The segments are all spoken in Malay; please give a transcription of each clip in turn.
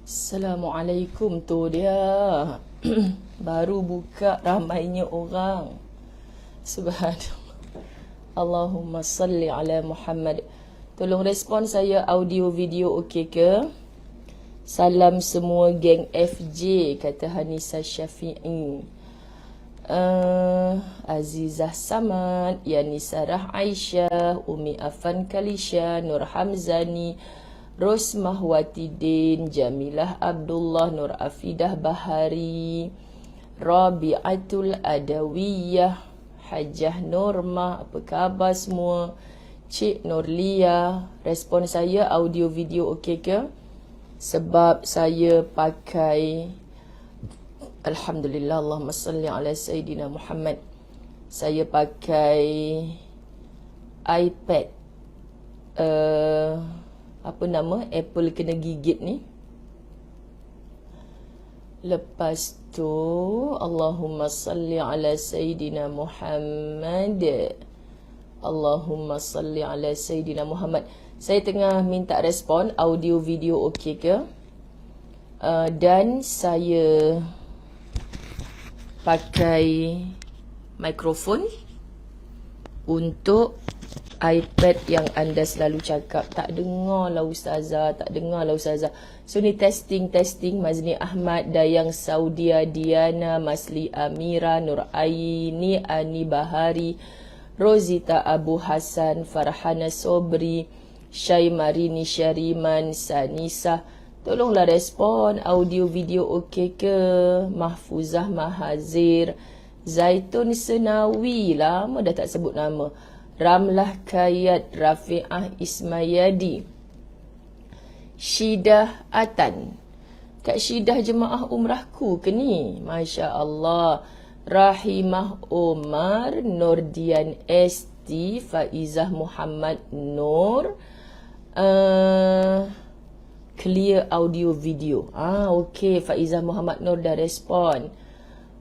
Assalamualaikum, tu dia. Baru buka ramainya orang. Subhanallah. Allahumma salli ala Muhammad. Tolong respon saya, audio video okey ke? Salam semua geng FJ, kata Hanisa Syafi'i. Azizah Samad, Yani Sarah Aisyah, Umi Afan Kalisha, Nur Hamzani, Rosmahwati Din, Jamilah Abdullah, Nur Afidah Bahari, Rabi'atul Adawiyah, Hajah Normah, apa khabar semua? Cik Nurlia, respon saya audio video okey ke? Sebab saya pakai, Alhamdulillah, Allahumma salli ala Sayyidina Muhammad. Saya pakai iPad, apa nama, Apple kena gigit ni. Lepas tu Allahumma salli ala Sayyidina Muhammad. Allahumma salli ala Sayyidina Muhammad. Saya tengah minta respon audio video okey ke? Dan saya pakai mikrofon untuk iPad yang anda selalu cakap. Tak dengar lah Ustazah, tak dengar lah Ustazah. So ni testing. Mazni Ahmad, Dayang Saudia, Diana, Masli Amira, Nur Aini, Ani Bahari, Rozita Abu Hasan, Farhana Sobri, Syai Marini Syariman, Sanisa. Tolonglah respon audio video okey ke? Mahfuzah Mahazir, Zaitun Senawi, lama dah tak sebut nama. Ramlah Kayat, Rafi'ah Ismayadi, Syidah Atan. Kak Syidah jemaah umrahku ke ni? Masya Allah. Rahimah Omar, Nordian Esti, Faizah Muhammad Nur, clear audio video. Okey, Faizah Muhammad Nur dah respon.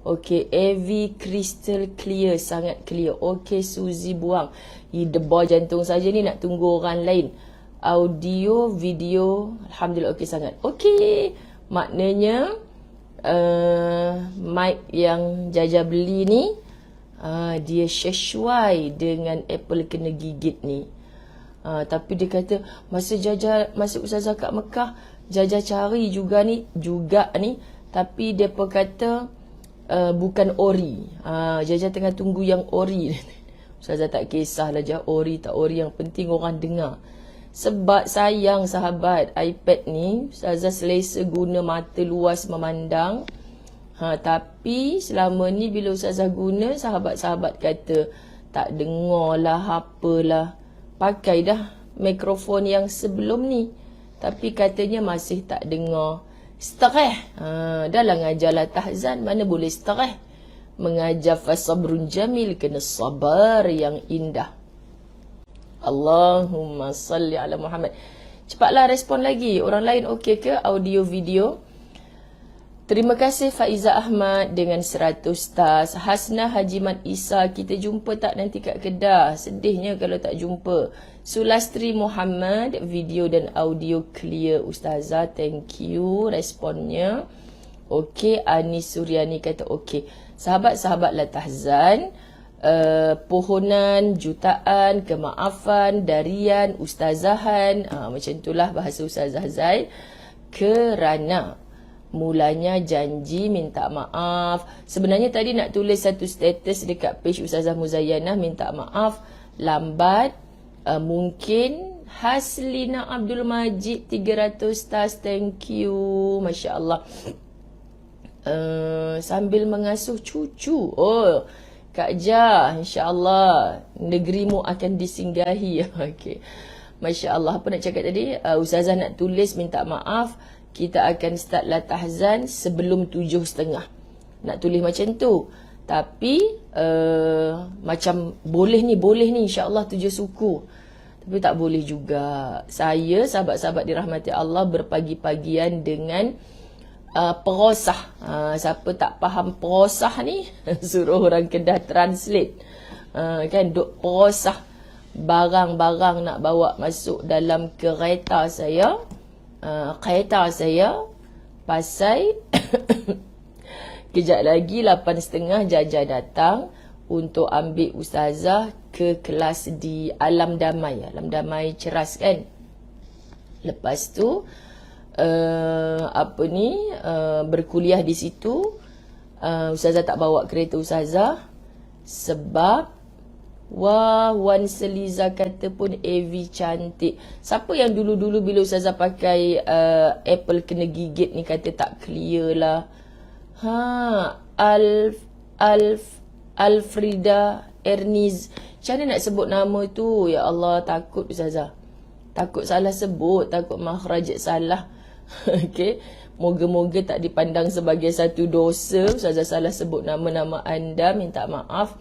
Okey, AV crystal clear, sangat clear. Okey, Suzy Buang. Debar jantung saja ni, nak tunggu orang lain. Audio video, alhamdulillah okey sangat. Okey, maknanya mic yang Jaja beli ni dia sesuai dengan Apple kena gigit ni. Tapi dia kata masa Ustazah kat Mekah, Jaja cari juga ni, tapi dia pun kata bukan ori. Jaja tengah tunggu yang ori. Ustazah tak kisahlah ori tak ori, yang penting orang dengar. Sebab sayang sahabat, iPad ni Ustazah selesa guna, mata luas memandang. Tapi selama ni bila Ustazah guna, sahabat-sahabat kata tak dengar lah, apalah. Pakai dah mikrofon yang sebelum ni, tapi katanya masih tak dengar. Stres. Dah lah ngajarlah tahzan, mana boleh stres. Mengajar fasabrun jamil, kena sabar yang indah. Allahumma salli ala Muhammad. Cepatlah respon lagi. Orang lain okey ke audio video? Terima kasih Faiza Ahmad dengan 100 stars. Hasnah Hajiman Isa, kita jumpa tak nanti kat Kedah? Sedihnya kalau tak jumpa. Sulastri Muhammad, video dan audio clear Ustazah, thank you responnya. Okey, Anis Suryani kata okey. Sahabat-sahabatlah tahzan, pohonan, jutaan, kemaafan, darian, ustazahan, macam itulah bahasa Ustazah Zaid. Kerana mulanya janji minta maaf. Sebenarnya tadi nak tulis satu status dekat page Ustazah Muzayyanah, minta maaf lambat. Mungkin Haslina Abdul Majid 300 stars, thank you, Masya Allah. Sambil mengasuh cucu. Oh, Kak Jah, insya-Allah negerimu akan disinggahi. Okey. Masya-Allah, apa nak cakap tadi? Ustazah nak tulis minta maaf. Kita akan start lah tahzan sebelum 7.30. Nak tulis macam tu. Tapi macam boleh ni insya-Allah 7 suku. Tapi tak boleh juga. Saya, sahabat-sahabat dirahmati Allah, berpagi-pagian dengan perosah. Siapa tak faham perosah ni, suruh orang Kedah translate. Kan, duk perosah barang-barang nak bawa masuk dalam kereta saya. Pasal kejap lagi 8.30 Jaja datang untuk ambil ustazah ke kelas di Alam Damai. Alam Damai Ceras kan. Lepas tu berkuliah di situ. Ustazah tak bawa kereta ustazah sebab Wan Seliza kata pun AV cantik. Siapa yang dulu-dulu bila ustazah pakai Apple kena gigit ni kata tak clear lah. Alfrida Erniz. Macam mana nak sebut nama tu? Ya Allah, takut ustazah. Takut salah sebut, takut makhraj salah. Okey. Moga-moga tak dipandang sebagai satu dosa. Ustazah salah sebut nama-nama anda, minta maaf.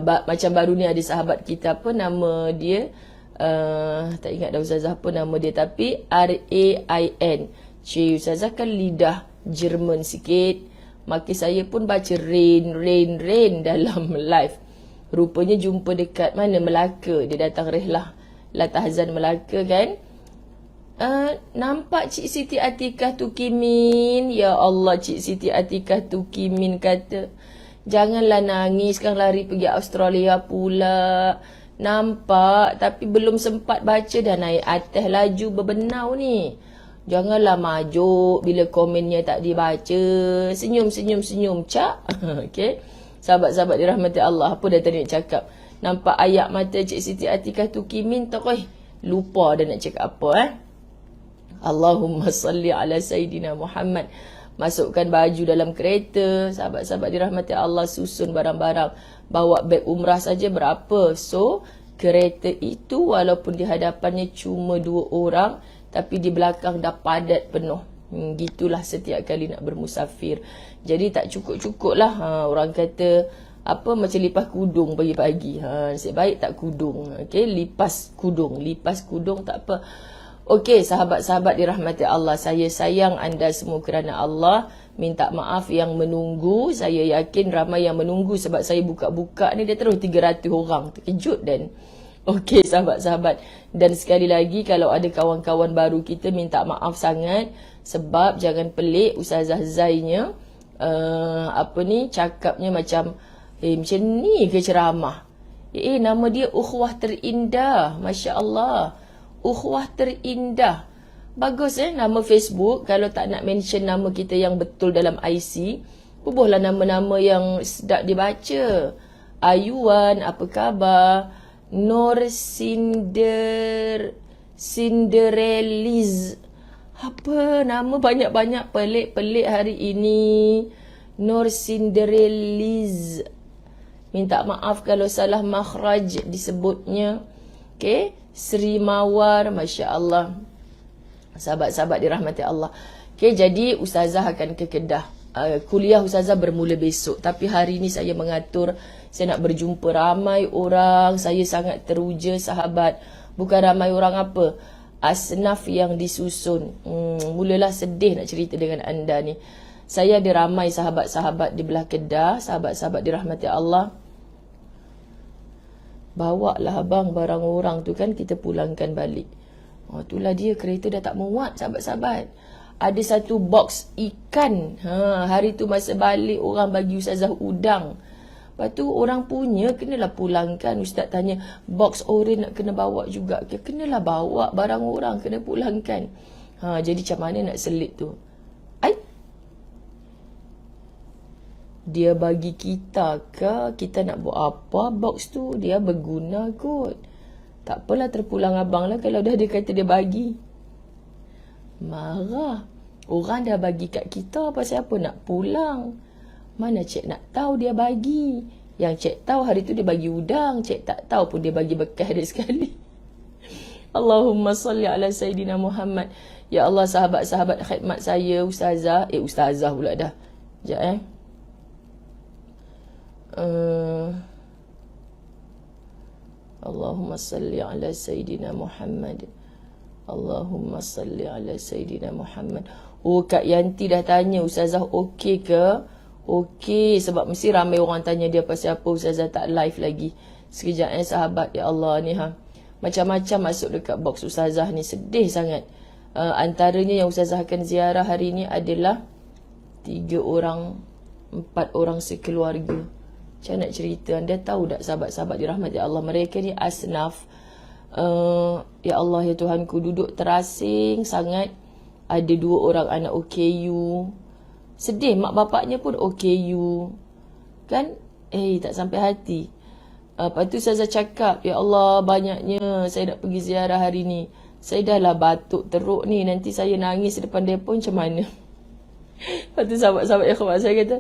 Macam baru ni ada sahabat kita, apa nama dia? Tak ingat dah ustazah apa nama dia, tapi Rain. Cik, ustazah kan lidah Jerman sikit. Maka saya pun baca rain dalam live. Rupanya jumpa dekat mana? Melaka. Dia datang rehlah Latahzan Melaka kan. Nampak Cik Siti Atikah Tukimin. Ya Allah, Cik Siti Atikah Tukimin kata, janganlah nangis, sekarang lari pergi Australia pula. Nampak, tapi belum sempat baca dah naik atas laju berbenau ni. Janganlah majuk bila komennya tak dibaca. Senyum, cak. Okay. Sahabat-sahabat dirahmati Allah, apa dah tadi nak cakap? Nampak ayak mata Cik Siti Atikah Tukimin tak? Lupa dah nak cakap apa Allahumma salli ala Sayyidina Muhammad. Masukkan baju dalam kereta. Sahabat-sahabat dirahmati Allah, susun barang-barang. Bawa beg umrah saja berapa? So, kereta itu walaupun di hadapannya cuma 2 orang, tapi di belakang dah padat penuh. Gitulah setiap kali nak bermusafir. Jadi tak cukup-cukup lah. Orang kata, apa macam lipas kudung pagi-pagi. Nasib baik tak kudung. Okay, lipas kudung tak apa. Okey, sahabat-sahabat dirahmati Allah, saya sayang anda semua kerana Allah. Minta maaf yang menunggu. Saya yakin ramai yang menunggu sebab saya buka-buka ni dia terus 300 orang. Terkejut dan okey sahabat-sahabat. Dan sekali lagi kalau ada kawan-kawan baru kita, minta maaf sangat sebab jangan pelik Ustazah Zainya cakapnya macam macam ni ke ceramah. Nama dia Ukhuwah Terindah. Masya Allah. Ukhuwah Terindah. Bagus nama Facebook. Kalau tak nak mention nama kita yang betul dalam IC, bubuhlah nama-nama yang sedap dibaca. Ayuan, apa khabar? Nur Cinderelliz. Apa nama banyak-banyak pelik-pelik hari ini. Nur Cinderelliz. Minta maaf kalau salah makhraj disebutnya. Okey. Sri Mawar, Masya Allah. Sahabat-sahabat dirahmati Allah. Okay, jadi Ustazah akan ke Kedah. Kuliah Ustazah bermula besok. Tapi hari ni saya mengatur, saya nak berjumpa ramai orang. Saya sangat teruja sahabat. Bukan ramai orang apa, asnaf yang disusun. Mulalah sedih nak cerita dengan anda ni. Saya ada ramai sahabat-sahabat di belah Kedah. Sahabat-sahabat dirahmati Allah. Bawa lah abang barang orang tu kan, kita pulangkan balik. Itulah dia, kereta dah tak muat sahabat-sahabat. Ada satu box ikan. Hari tu masa balik orang bagi Ustazah udang. Lepas tu orang punya kenalah pulangkan. Ustaz tanya, box oren nak kena bawa juga ke? Kenalah bawa barang orang, kena pulangkan. Jadi macam mana nak selit tu? Dia bagi kita ke? Kita nak buat apa box tu? Dia berguna kot. Tak apalah, terpulang abang lah kalau dah dia kata dia bagi. Marah. Orang dah bagi kat kita, pasal apa nak pulang? Mana cik nak tahu dia bagi? Yang cik tahu hari tu dia bagi udang. Cik tak tahu pun dia bagi bekas dia sekali. Allahumma salli ala Sayyidina Muhammad. Ya Allah, sahabat-sahabat khidmat saya, Ustazah. Ustazah pula dah. Sekejap Allahumma salli ala Sayyidina Muhammad. Allahumma salli ala Sayyidina Muhammad. Kak Yanti dah tanya Ustazah okey ke? Okey, sebab mesti ramai orang tanya dia pasal apa Ustazah tak live lagi. Sekejap sahabat. Ya Allah ni Macam-macam masuk dekat box Ustazah ni. Sedih sangat. Antaranya yang Ustazah akan ziarah hari ni adalah 3 orang, 4 orang sekeluarga. Macam nak cerita, anda tahu tak sahabat-sahabat dirahmati Allah, mereka ni asnaf. Ya Allah ya Tuhanku, duduk terasing sangat. Ada 2 orang anak OKU. Sedih, mak bapaknya pun OKU. Kan? Tak sampai hati. Lepas tu Ustazah cakap, ya Allah banyaknya saya nak pergi ziarah hari ni. Saya dah lah batuk teruk ni, nanti saya nangis depan mereka macam mana? Lepas tu sahabat-sahabat ikhwan saya kata,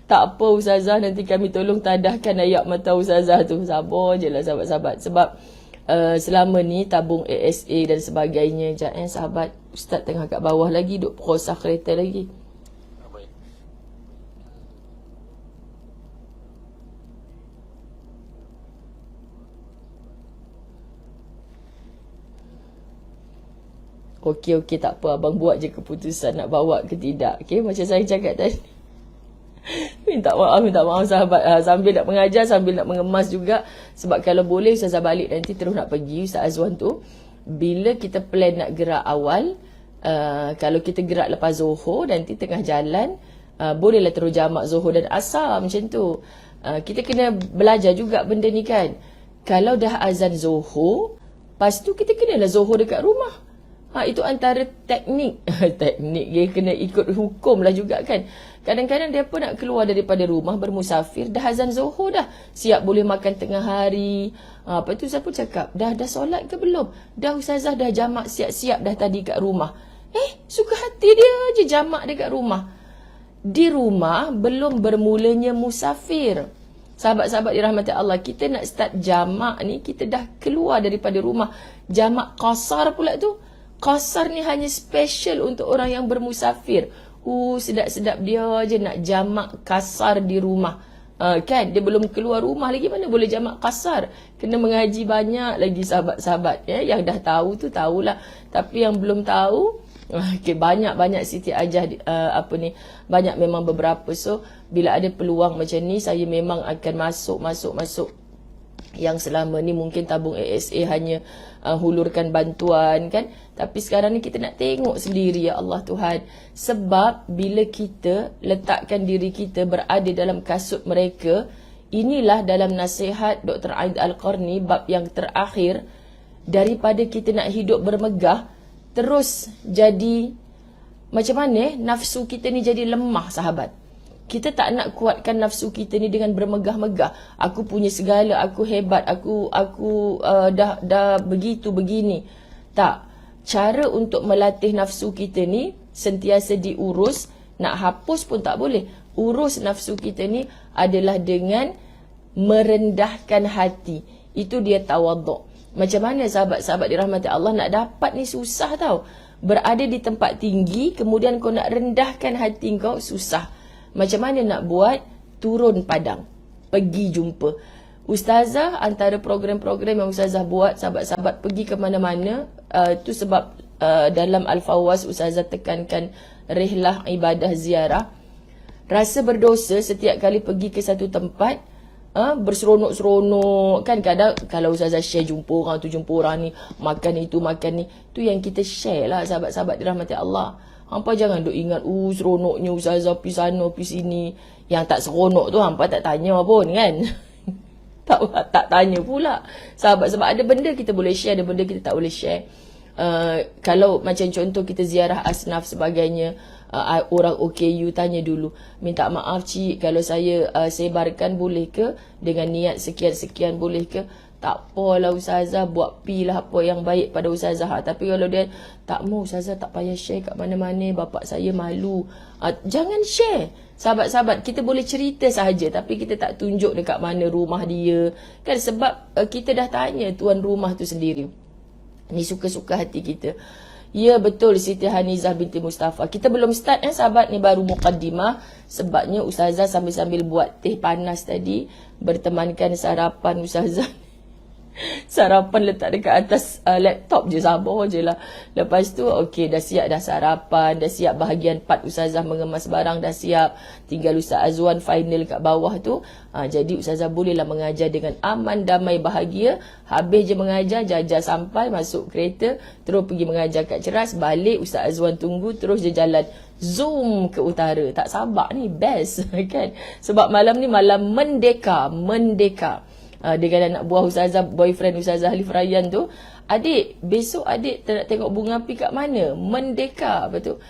tak apa Ustazah, nanti kami tolong tadahkan ayat mata Ustazah tu. Sabar je lah sahabat-sahabat. Sebab selama ni tabung ASA dan sebagainya. Sahabat, Ustaz tengah kat bawah lagi, duk perosah kereta lagi. Okey, tak apa. Abang buat je keputusan nak bawa ke tidak. Okey, macam saya cakap tadi. minta maaf sahabat. Sambil nak mengajar, sambil nak mengemas juga. Sebab kalau boleh Ustazah balik nanti terus nak pergi Ustaz Azwan tu. Bila kita plan nak gerak awal, kalau kita gerak lepas Zohor, nanti tengah jalan, bolehlah terus jamak Zohor dan Asar macam tu. Kita kena belajar juga benda ni kan. Kalau dah azan Zohor, lepas tu kita kenalah Zohor dekat rumah. Itu antara teknik. Teknik dia kena ikut hukum lah juga kan. Kadang-kadang dia pun nak keluar daripada rumah bermusafir, dah azan Zohor dah. Siap boleh makan tengah hari. Lepas tu saya pun cakap, dah solat ke belum? Dah Ustazah dah jamak siap-siap dah tadi kat rumah. Suka hati dia je jamak dekat rumah. Di rumah belum bermulanya musafir. Sahabat-sahabat dirahmati Allah, kita nak start jamak ni, kita dah keluar daripada rumah. Jamak qasar pula tu. Qasar ni hanya special untuk orang yang bermusafir. Sedap-sedap dia je nak jamak kasar di rumah. Kan, dia belum keluar rumah lagi, mana boleh jamak kasar. Kena mengaji banyak lagi sahabat-sahabat. Yang dah tahu tu tahulah. Tapi yang belum tahu, banyak Siti Ajah banyak memang beberapa. So bila ada peluang macam ni, saya memang akan masuk. Yang selama ni mungkin tabung ASA hanya hulurkan bantuan kan. Tapi sekarang ni kita nak tengok sendiri ya Allah Tuhan. Sebab bila kita letakkan diri kita berada dalam kasut mereka, inilah dalam nasihat Dr. Aid Al-Qarni bab yang terakhir, daripada kita nak hidup bermegah terus jadi macam mana nafsu kita ni jadi lemah sahabat. Kita tak nak kuatkan nafsu kita ni dengan bermegah-megah. Aku punya segala, aku hebat, aku dah begini. Tak. Cara untuk melatih nafsu kita ni sentiasa diurus. Nak hapus pun tak boleh. Urus nafsu kita ni adalah dengan merendahkan hati. Itu dia tawaduk. Macam mana sahabat-sahabat dirahmati Allah nak dapat ni susah tau. Berada di tempat tinggi, kemudian kau nak rendahkan hati kau, susah. Macam mana nak buat? Turun padang. Pergi jumpa. Ustazah, antara program-program yang Ustazah buat, sahabat-sahabat pergi ke mana-mana. Tu sebab dalam Al-Fawaz Ustazah tekankan rihlah ibadah ziarah. Rasa berdosa setiap kali pergi ke satu tempat, berseronok-seronok. Kan kadang kalau Ustazah share jumpa orang ni, makan itu, makan ni. Tu yang kita share lah sahabat-sahabat dirahmati Allah. Hampa jangan duk ingat, seronoknya Ustazah pergi sana, pergi sini. Yang tak seronok tu hampa tak tanya pun kan. tak tanya pula. Sebab ada benda kita boleh share, ada benda kita tak boleh share. Kalau macam contoh kita ziarah asnaf sebagainya, orang OKU tanya dulu, minta maaf cik kalau saya sebarkan boleh ke, dengan niat sekian-sekian boleh ke. Tak apalah Ustazah, buat lah apa yang baik pada Ustazah. Tapi kalau dia tak mau, Ustazah tak payah share kat mana-mana, bapak saya malu. Jangan share. Sahabat-sahabat, kita boleh cerita sahaja, tapi kita tak tunjuk dekat mana rumah dia. Kan sebab kita dah tanya tuan rumah tu sendiri. Ni suka-suka hati kita. Ya betul Siti Hanizah binti Mustafa. Kita belum start sahabat, ni baru muqaddimah. Sebabnya Ustazah sambil-sambil buat teh panas tadi, bertemankan sarapan Ustazah. Sarapan letak dekat atas laptop je, sabar je lah. Lepas tu okey, dah siap dah sarapan, dah siap bahagian part ustazah mengemas barang dah siap. Tinggal Ustaz Azwan final kat bawah tu. Jadi ustazah bolehlah mengajar dengan aman, damai, bahagia. Habis je mengajar, Jaja sampai masuk kereta, terus pergi mengajar kat Ceras, balik Ustaz Azwan tunggu, terus je jalan zoom ke utara. Tak sabar ni, best kan. Sebab malam ni malam merdeka. Dengan anak buah ustazah, boyfriend ustazah Alif Rayyan tu, adik, besok adik nak tengok bunga api kat mana? Merdeka. Apa tu?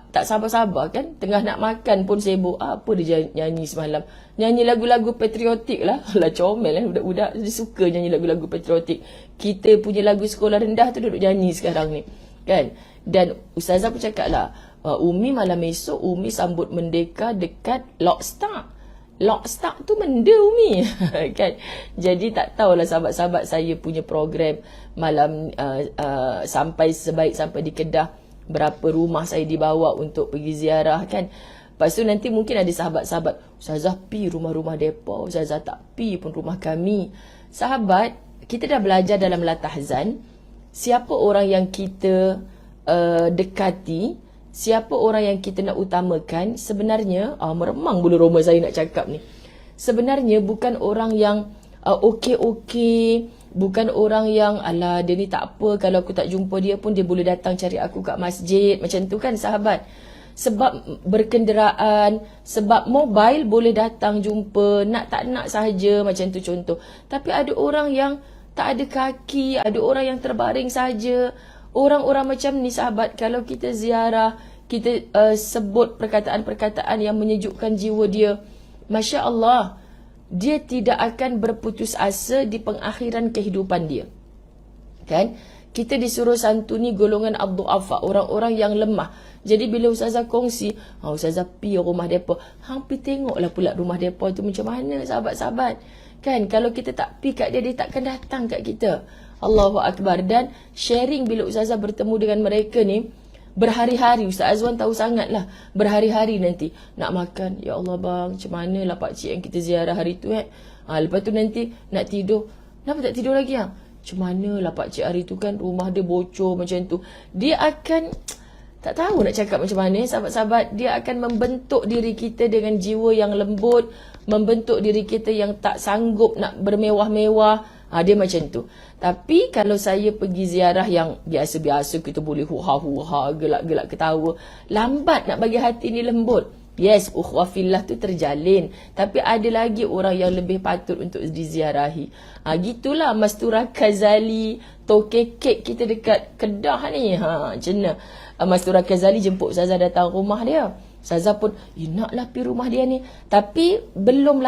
Tak sabar-sabar kan. Tengah nak makan pun sibuk. Apa dia nyanyi semalam? Nyanyi lagu-lagu patriotik lah. Lah comel budak-budak dia suka nyanyi lagu-lagu patriotik. Kita punya lagu sekolah rendah tu duduk nyanyi sekarang ni kan. Dan ustazah pun cakap lah, Umi malam esok Umi sambut merdeka dekat Lockstar. Lockstar tu benda Umi kan. Jadi tak tahulah sahabat-sahabat saya punya program malam sampai di Kedah, berapa rumah saya dibawa untuk pergi ziarah kan. Lepas tu nanti mungkin ada sahabat-sahabat, ustazah pi rumah-rumah depa, ustazah tak pi pun rumah kami. Sahabat, kita dah belajar dalam latahzan, siapa orang yang kita dekati, siapa orang yang kita nak utamakan. Sebenarnya, meremang bulu roma saya nak cakap ni. Sebenarnya bukan orang yang okey-okey, bukan orang yang alah dia ni tak apa, kalau aku tak jumpa dia pun dia boleh datang cari aku kat masjid. Macam tu kan sahabat. Sebab berkenderaan, sebab mobile boleh datang jumpa, nak tak nak sahaja, macam tu contoh. Tapi ada orang yang tak ada kaki, ada orang yang terbaring saja. Orang-orang macam ni sahabat, kalau kita ziarah, kita sebut perkataan-perkataan yang menyejukkan jiwa dia, Masya Allah, dia tidak akan berputus asa di pengakhiran kehidupan dia. Kan? Kita disuruh santuni golongan ad-du'afa, orang-orang yang lemah. Jadi bila ustazah kongsi, ustazah pi rumah depa, hang pi tengoklah pula rumah depa tu macam mana sahabat-sahabat. Kan, kalau kita tak pi kat dia, dia takkan datang kat kita. Allahu Akbar. Dan sharing bila ustazah bertemu dengan mereka ni berhari-hari. Ustaz Azwan tahu sangat lah, berhari-hari nanti nak makan, ya Allah bang, macam mana lah pakcik yang kita ziarah hari tu lepas tu nanti nak tidur, kenapa tak tidur lagi macam mana lah pakcik hari tu kan rumah dia bocor macam tu. Dia akan tak tahu nak cakap macam mana sahabat-sahabat. Dia akan membentuk diri kita dengan jiwa yang lembut, membentuk diri kita yang tak sanggup nak bermewah-mewah. Dia macam tu. Tapi kalau saya pergi ziarah yang biasa-biasa, kita boleh huha-huha, gelak-gelak ketawa, lambat nak bagi hati ni lembut. Yes, ukhuwah fillah tu terjalin. Tapi ada lagi orang yang lebih patut untuk diziarahi. Gitulah Mastura Kazali, toke kek kita dekat Kedah ni. Macam mana? Mastura Kazali jemput Ustazah datang rumah dia. Ustazah pun, naklah pergi rumah dia ni. Tapi belum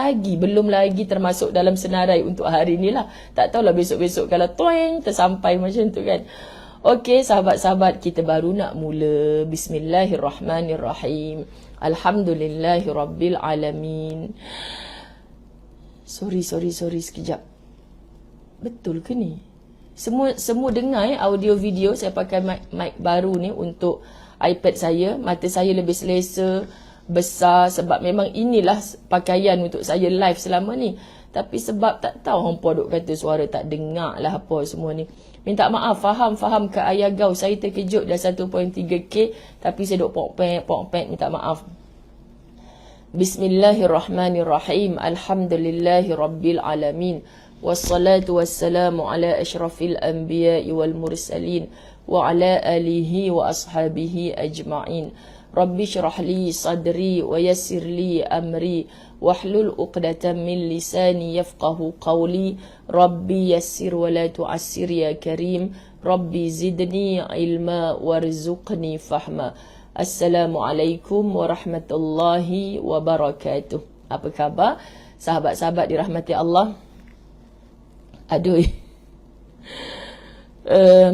lagi termasuk dalam senarai untuk hari ni lah. Tak tahulah besok-besok kalau toeng tersampai macam tu kan. Okey sahabat-sahabat, kita baru nak mula. Bismillahirrahmanirrahim. Alhamdulillahirrabbilalamin. Sorry sekejap. Betul ke ni? Semua dengar audio video. Saya pakai mic baru ni untuk iPad saya. Mata saya lebih selesa, besar, sebab memang inilah pakaian untuk saya live selama ni. Tapi sebab tak tahu hampa duk kata suara tak dengar lah apa semua ni. Minta maaf, faham ke ayah gau. Saya terkejut dah 1.3K tapi saya duk pok-pek, minta maaf. Bismillahirrahmanirrahim. Alhamdulillahirabbilalamin. Wassalatu wassalamu ala asyrafil anbiya'i wal mursalin wa ala alihi wa ashabihi ajma'in. Rabbi syrah li sadri wa yassir li amri wahlul uqdatan min lisani yafqahu qawli. Rabbi yassir wa la tu'assir ya karim. Rabbi zidni ilma warzuqni fahma. Assalamualaikum warahmatullahi wabarakatuh. Apa khabar sahabat-sahabat dirahmati Allah? Aduh.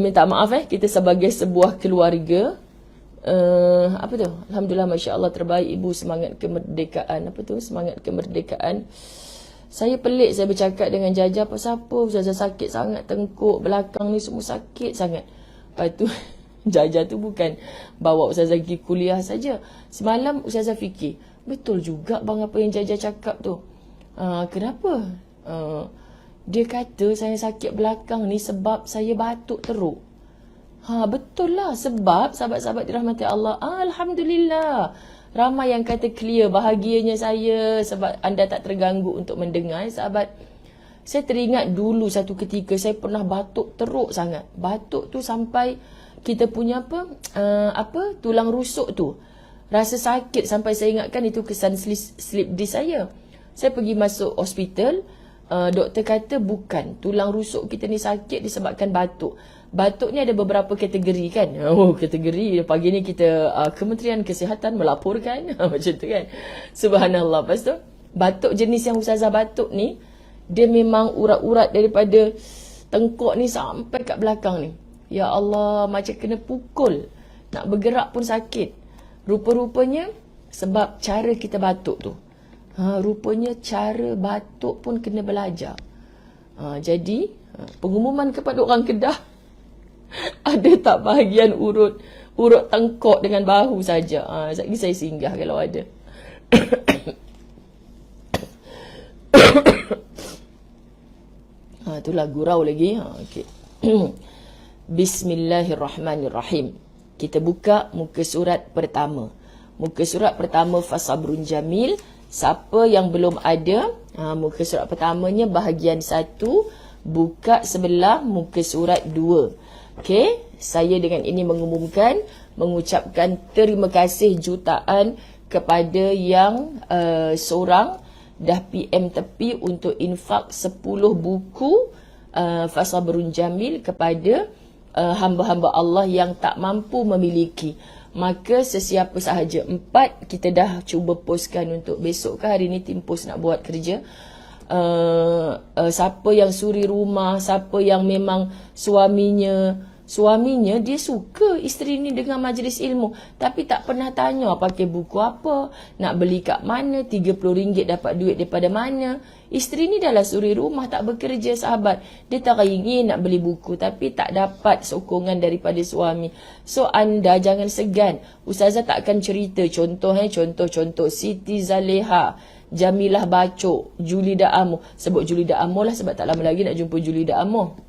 Minta maaf kita sebagai sebuah keluarga. Apa tu? Alhamdulillah, Masya Allah, terbaik ibu, semangat kemerdekaan. Apa tu? Semangat kemerdekaan. Saya pelik saya bercakap dengan Jaja pasal apa. Jaja sakit sangat, tengkuk belakang ni semua sakit sangat. Lepas tu Jaja tu bukan bawa Ustazah pergi kuliah saja. Semalam Ustazah fikir, betul juga bang apa yang Jaja cakap tu. Kenapa? Dia kata saya sakit belakang ni sebab saya batuk teruk. Betul lah, sebab sahabat-sahabat dirahmati Allah, alhamdulillah. Ramai yang kata clear, bahagianya saya sebab anda tak terganggu untuk mendengar, sahabat. Saya teringat dulu satu ketika saya pernah batuk teruk sangat. Batuk tu sampai kita punya tulang rusuk tu rasa sakit, sampai saya ingatkan itu kesan slip disc saya. Saya pergi masuk hospital, doktor kata bukan, tulang rusuk kita ni sakit disebabkan batuk. Batuk ni ada beberapa kategori kan. Kategori pagi ni kita Kementerian Kesihatan melaporkan macam tu kan. Subhanallah. Lepas tu batuk jenis yang Ustazah batuk ni, dia memang urat-urat daripada tengkok ni sampai kat belakang ni. Ya Allah, macam kena pukul. Nak bergerak pun sakit. Rupa-rupanya sebab cara kita batuk tu. Rupanya cara batuk pun kena belajar. Jadi pengumuman kepada orang Kedah, ada tak bahagian urut tengkok dengan bahu saja. Sekejap lagi saya singgah kalau ada. Itulah gurau lagi. Okay. Bismillahirrahmanirrahim. Kita buka muka surat pertama. Muka surat pertama Fasabrun Jamil. Siapa yang belum ada, muka surat pertamanya bahagian 1, buka sebelah muka surat 2. Okey, saya dengan ini mengumumkan, mengucapkan terima kasih jutaan kepada yang seorang dah PM tepi untuk infak 10 buku Fasabrun Jamil kepada hamba-hamba Allah yang tak mampu memiliki. Maka sesiapa sahaja 4 kita dah cuba postkan untuk besok ke hari ni tim post nak buat kerja. Siapa yang suri rumah, siapa yang memang suaminya dia suka isteri ni dengan majlis ilmu, tapi tak pernah tanya pakai buku apa, nak beli kat mana, RM30 dapat duit daripada mana. Isteri ni dah lah suri rumah, tak bekerja sahabat. Dia tak ingin nak beli buku tapi tak dapat sokongan daripada suami. So anda jangan segan. Ustazah tak akan cerita contoh Siti Zaleha, Jamilah Bacok, Julida Amoh. Sebut Julida Amoh lah sebab tak lama lagi nak jumpa Julida Amoh.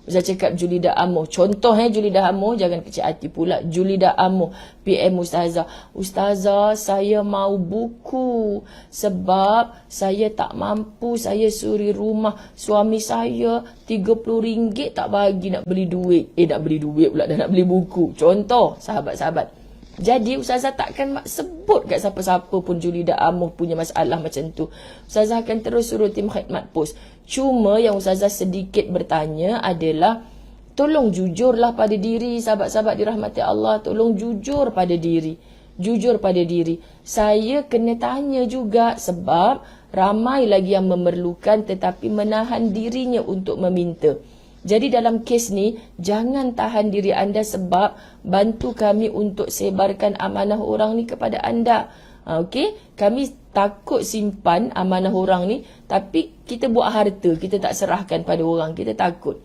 Ustaz cakap Julida Amoh. Contoh Julida Amoh, jangan kecil hati pula. Julida Amoh PM Ustazah. Ustazah, saya mau buku sebab saya tak mampu, saya suri rumah. Suami saya RM30 tak bagi nak beli duit. Nak beli duit pula dah nak beli buku. Contoh, sahabat-sahabat. Jadi Ustazah takkan sebut kat siapa-siapa pun Julida Amoh punya masalah macam tu. Ustazah akan terus suruh tim khidmat post. Cuma yang Ustazah sedikit bertanya adalah, tolong jujurlah pada diri sahabat-sahabat dirahmati Allah. Tolong jujur pada diri. Jujur pada diri. Saya kena tanya juga sebab ramai lagi yang memerlukan tetapi menahan dirinya untuk meminta. Jadi dalam kes ni, jangan tahan diri anda sebab bantu kami untuk sebarkan amanah orang ni kepada anda. Okey, kami takut simpan amanah orang ni, tapi kita buat harta, kita tak serahkan pada orang, kita takut.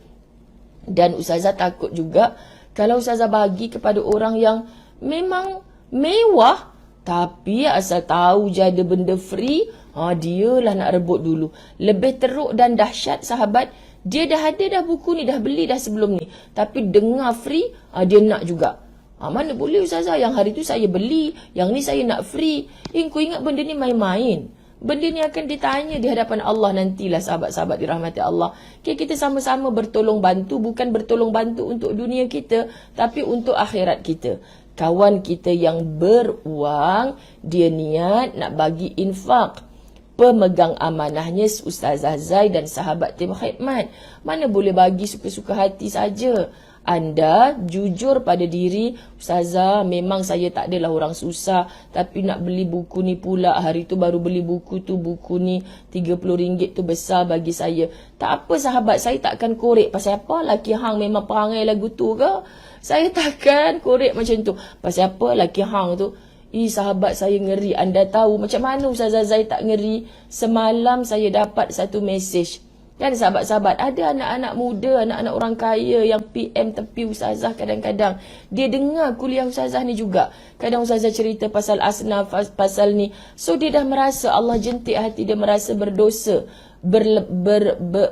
Dan Ustazah takut juga, kalau Ustazah bagi kepada orang yang memang mewah, tapi asal tahu je ada benda free, dia lah nak rebut dulu. Lebih teruk dan dahsyat sahabat, dia dah ada dah buku ni, dah beli dah sebelum ni, tapi dengar free, dia nak juga. Mana boleh Ustazah, yang hari tu saya beli, yang ni saya nak free. Kau ingat benda ni main-main. Benda ni akan ditanya di hadapan Allah nantilah sahabat-sahabat dirahmati Allah. Okay, kita sama-sama bertolong bantu, bukan bertolong bantu untuk dunia kita, tapi untuk akhirat kita. Kawan kita yang beruang, dia niat nak bagi infak. Pemegang amanahnya Ustazah Zai dan sahabat tim khidmat. Mana boleh bagi suka-suka hati saja. Anda jujur pada diri, Ustazah memang saya tak adalah orang susah, tapi nak beli buku ni pula, hari tu baru beli buku tu, buku ni RM30 tu besar bagi saya. Tak apa sahabat, saya takkan korek. Pasal apa laki hang memang perangai lagu tu ke? Saya takkan korek macam tu. Pasal apa laki hang tu? Sahabat saya ngeri. Anda tahu macam mana Ustazah Zai tak ngeri? Semalam saya dapat satu mesej. Kan sahabat-sahabat, ada anak-anak muda, anak-anak orang kaya yang PM tepi Ustazah kadang-kadang. Dia dengar kuliah Ustazah ni juga. Kadang Ustazah cerita pasal asnaf, pasal ni. So dia dah merasa, Allah jentik hati dia, merasa berdosa.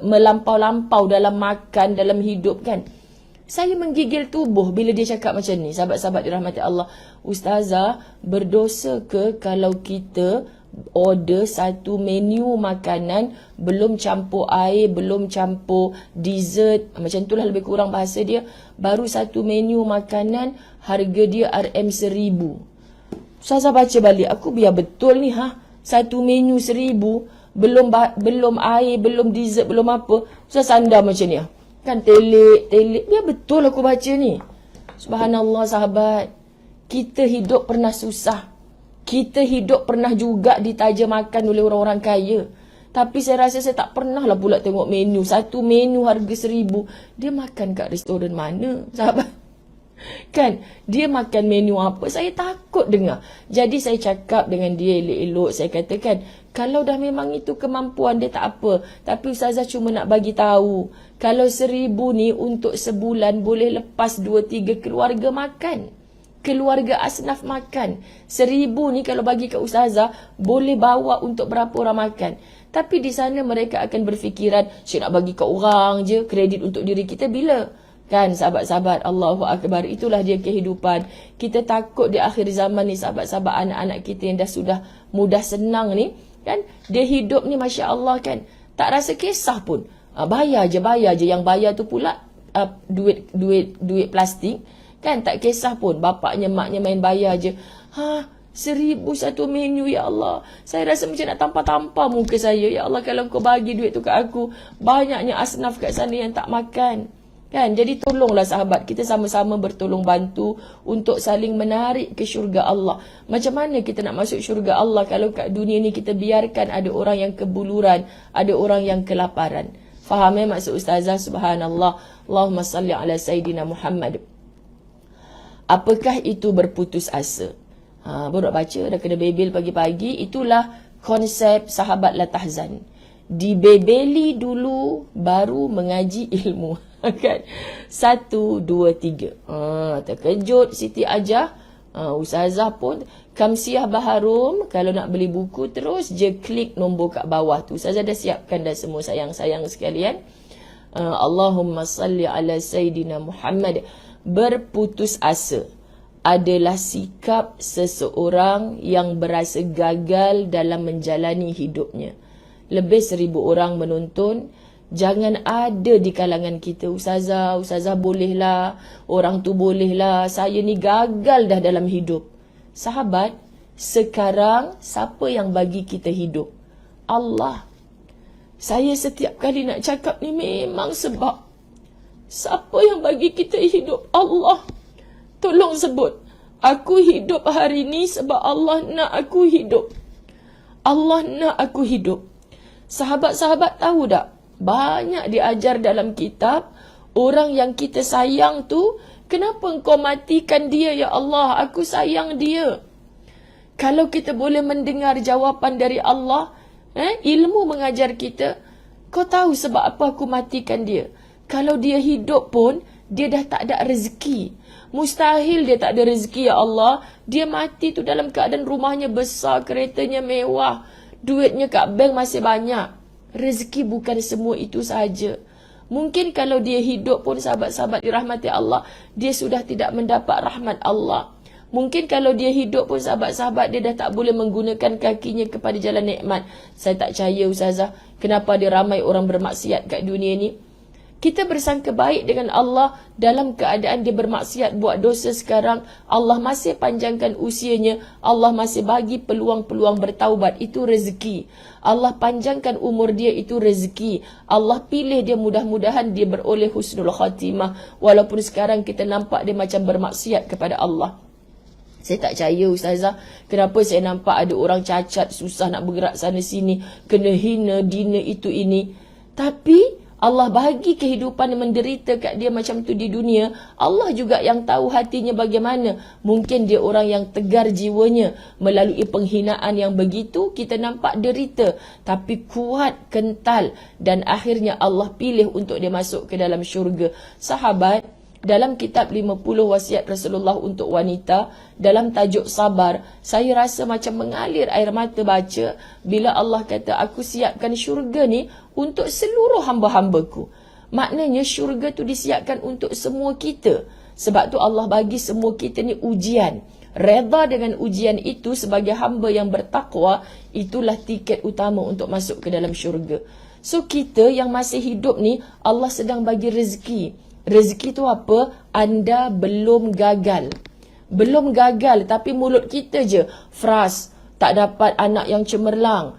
melampau-lampau dalam makan, dalam hidup kan. Saya menggigil tubuh bila dia cakap macam ni. Sahabat-sahabat dirahmati Allah. Ustazah, berdosa ke kalau kita order satu menu makanan, belum campur air, belum campur dessert, macam itulah lebih kurang bahasa dia, baru satu menu makanan, harga dia RM1,000. Ustazah baca balik, aku biar betul ni satu menu 1,000, belum air, belum dessert, belum apa. Ustazah sandar macam ni kan, telik, biar betul aku baca ni. Subhanallah sahabat, kita hidup pernah susah. Kita hidup pernah juga ditaja makan oleh orang-orang kaya. Tapi saya rasa saya tak pernah lah pula tengok menu. Satu menu harga 1,000. Dia makan kat restoran mana, sahabat? Kan? Dia makan menu apa? Saya takut dengar. Jadi saya cakap dengan dia elok-elok. Saya katakan, kalau dah memang itu kemampuan dia tak apa. Tapi Ustazah cuma nak bagi tahu. Kalau 1,000 ni untuk sebulan boleh lepas 2-3 keluarga makan. Keluarga asnaf makan. 1,000 ni kalau bagi kat Ustazah, boleh bawa untuk berapa orang makan. Tapi di sana mereka akan berfikiran, saya nak bagi kat orang je, kredit untuk diri kita bila? Kan sahabat-sahabat, Allahu Akbar, itulah dia kehidupan. Kita takut di akhir zaman ni sahabat-sahabat, anak-anak kita yang dah sudah mudah senang ni, kan? Dia hidup ni Masya Allah kan, tak rasa kisah pun. Bayar je. Yang bayar tu pula duit plastik. Kan tak kisah pun, bapaknya, maknya main bayar je. 1,000 satu menu, ya Allah. Saya rasa macam nak tampar-tampar muka saya. Ya Allah, kalau kau bagi duit tu kat aku, banyaknya asnaf kat sana yang tak makan. Kan, jadi tolonglah sahabat, kita sama-sama bertolong bantu untuk saling menarik ke syurga Allah. Macam mana kita nak masuk syurga Allah kalau kat dunia ni kita biarkan ada orang yang kebuluran, ada orang yang kelaparan. Faham maksud Ustazah? Subhanallah. Allahumma salli ala Sayyidina Muhammad. Apakah itu berputus asa? Baru nak baca, dah kena bebel pagi-pagi. Itulah konsep sahabat la tahzan. Dibebeli dulu, baru mengaji ilmu. Kan? 1, 2, 3. Terkejut Siti Ajah. Ustazah pun. Kamsiah Baharum. Kalau nak beli buku, terus je klik nombor kat bawah tu. Ustazah dah siapkan dah semua, sayang-sayang sekalian. Allahumma salli ala Sayyidina Muhammad. Berputus asa adalah sikap seseorang yang berasa gagal dalam menjalani hidupnya. Lebih 1,000 orang menonton. Jangan ada di kalangan kita, Ustazah bolehlah, orang tu bolehlah, saya ni gagal dah dalam hidup. Sahabat, sekarang siapa yang bagi kita hidup? Allah. Saya setiap kali nak cakap ni memang sebab siapa yang bagi kita hidup? Allah. Tolong sebut. Aku hidup hari ni sebab Allah nak aku hidup. Allah nak aku hidup. Sahabat-sahabat tahu tak? Banyak diajar dalam kitab. Orang yang kita sayang tu, kenapa engkau matikan dia ya Allah? Aku sayang dia. Kalau kita boleh mendengar jawapan dari Allah, ilmu mengajar kita, kau tahu sebab apa aku matikan dia? Kalau dia hidup pun, dia dah tak ada rezeki. Mustahil dia tak ada rezeki ya Allah. Dia mati tu dalam keadaan rumahnya besar, keretanya mewah, duitnya kat bank masih banyak. Rezeki bukan semua itu sahaja. Mungkin kalau dia hidup pun sahabat-sahabat dirahmati Allah, dia sudah tidak mendapat rahmat Allah. Mungkin kalau dia hidup pun sahabat-sahabat, dia dah tak boleh menggunakan kakinya kepada jalan nikmat. Saya tak percaya Ustazah, kenapa ada ramai orang bermaksiat kat dunia ni? Kita bersangka baik dengan Allah dalam keadaan dia bermaksiat, buat dosa sekarang. Allah masih panjangkan usianya. Allah masih bagi peluang-peluang bertaubat. Itu rezeki. Allah panjangkan umur dia, itu rezeki. Allah pilih dia, mudah-mudahan dia beroleh husnul khatimah. Walaupun sekarang kita nampak dia macam bermaksiat kepada Allah. Saya tak percaya Ustazah, kenapa saya nampak ada orang cacat, susah nak bergerak sana sini, kena hina, dina itu ini. Tapi Allah bagi kehidupan yang menderita kat dia macam tu di dunia. Allah juga yang tahu hatinya bagaimana. Mungkin dia orang yang tegar jiwanya. Melalui penghinaan yang begitu, kita nampak derita. Tapi kuat, kental. Dan akhirnya Allah pilih untuk dia masuk ke dalam syurga. Sahabat, Dalam kitab 50 wasiat Rasulullah untuk wanita, dalam tajuk sabar, saya rasa macam mengalir air mata baca bila Allah kata, aku siapkan syurga ni untuk seluruh hamba-hambaku. Maknanya syurga tu disiapkan untuk semua kita. Sebab tu Allah bagi semua kita ni ujian. Redha dengan ujian itu sebagai hamba yang bertakwa, itulah tiket utama untuk masuk ke dalam syurga. So kita yang masih hidup ni, Allah sedang bagi rezeki. Rezeki tu apa? Anda belum gagal. Belum gagal, tapi mulut kita je fras, tak dapat anak yang cemerlang.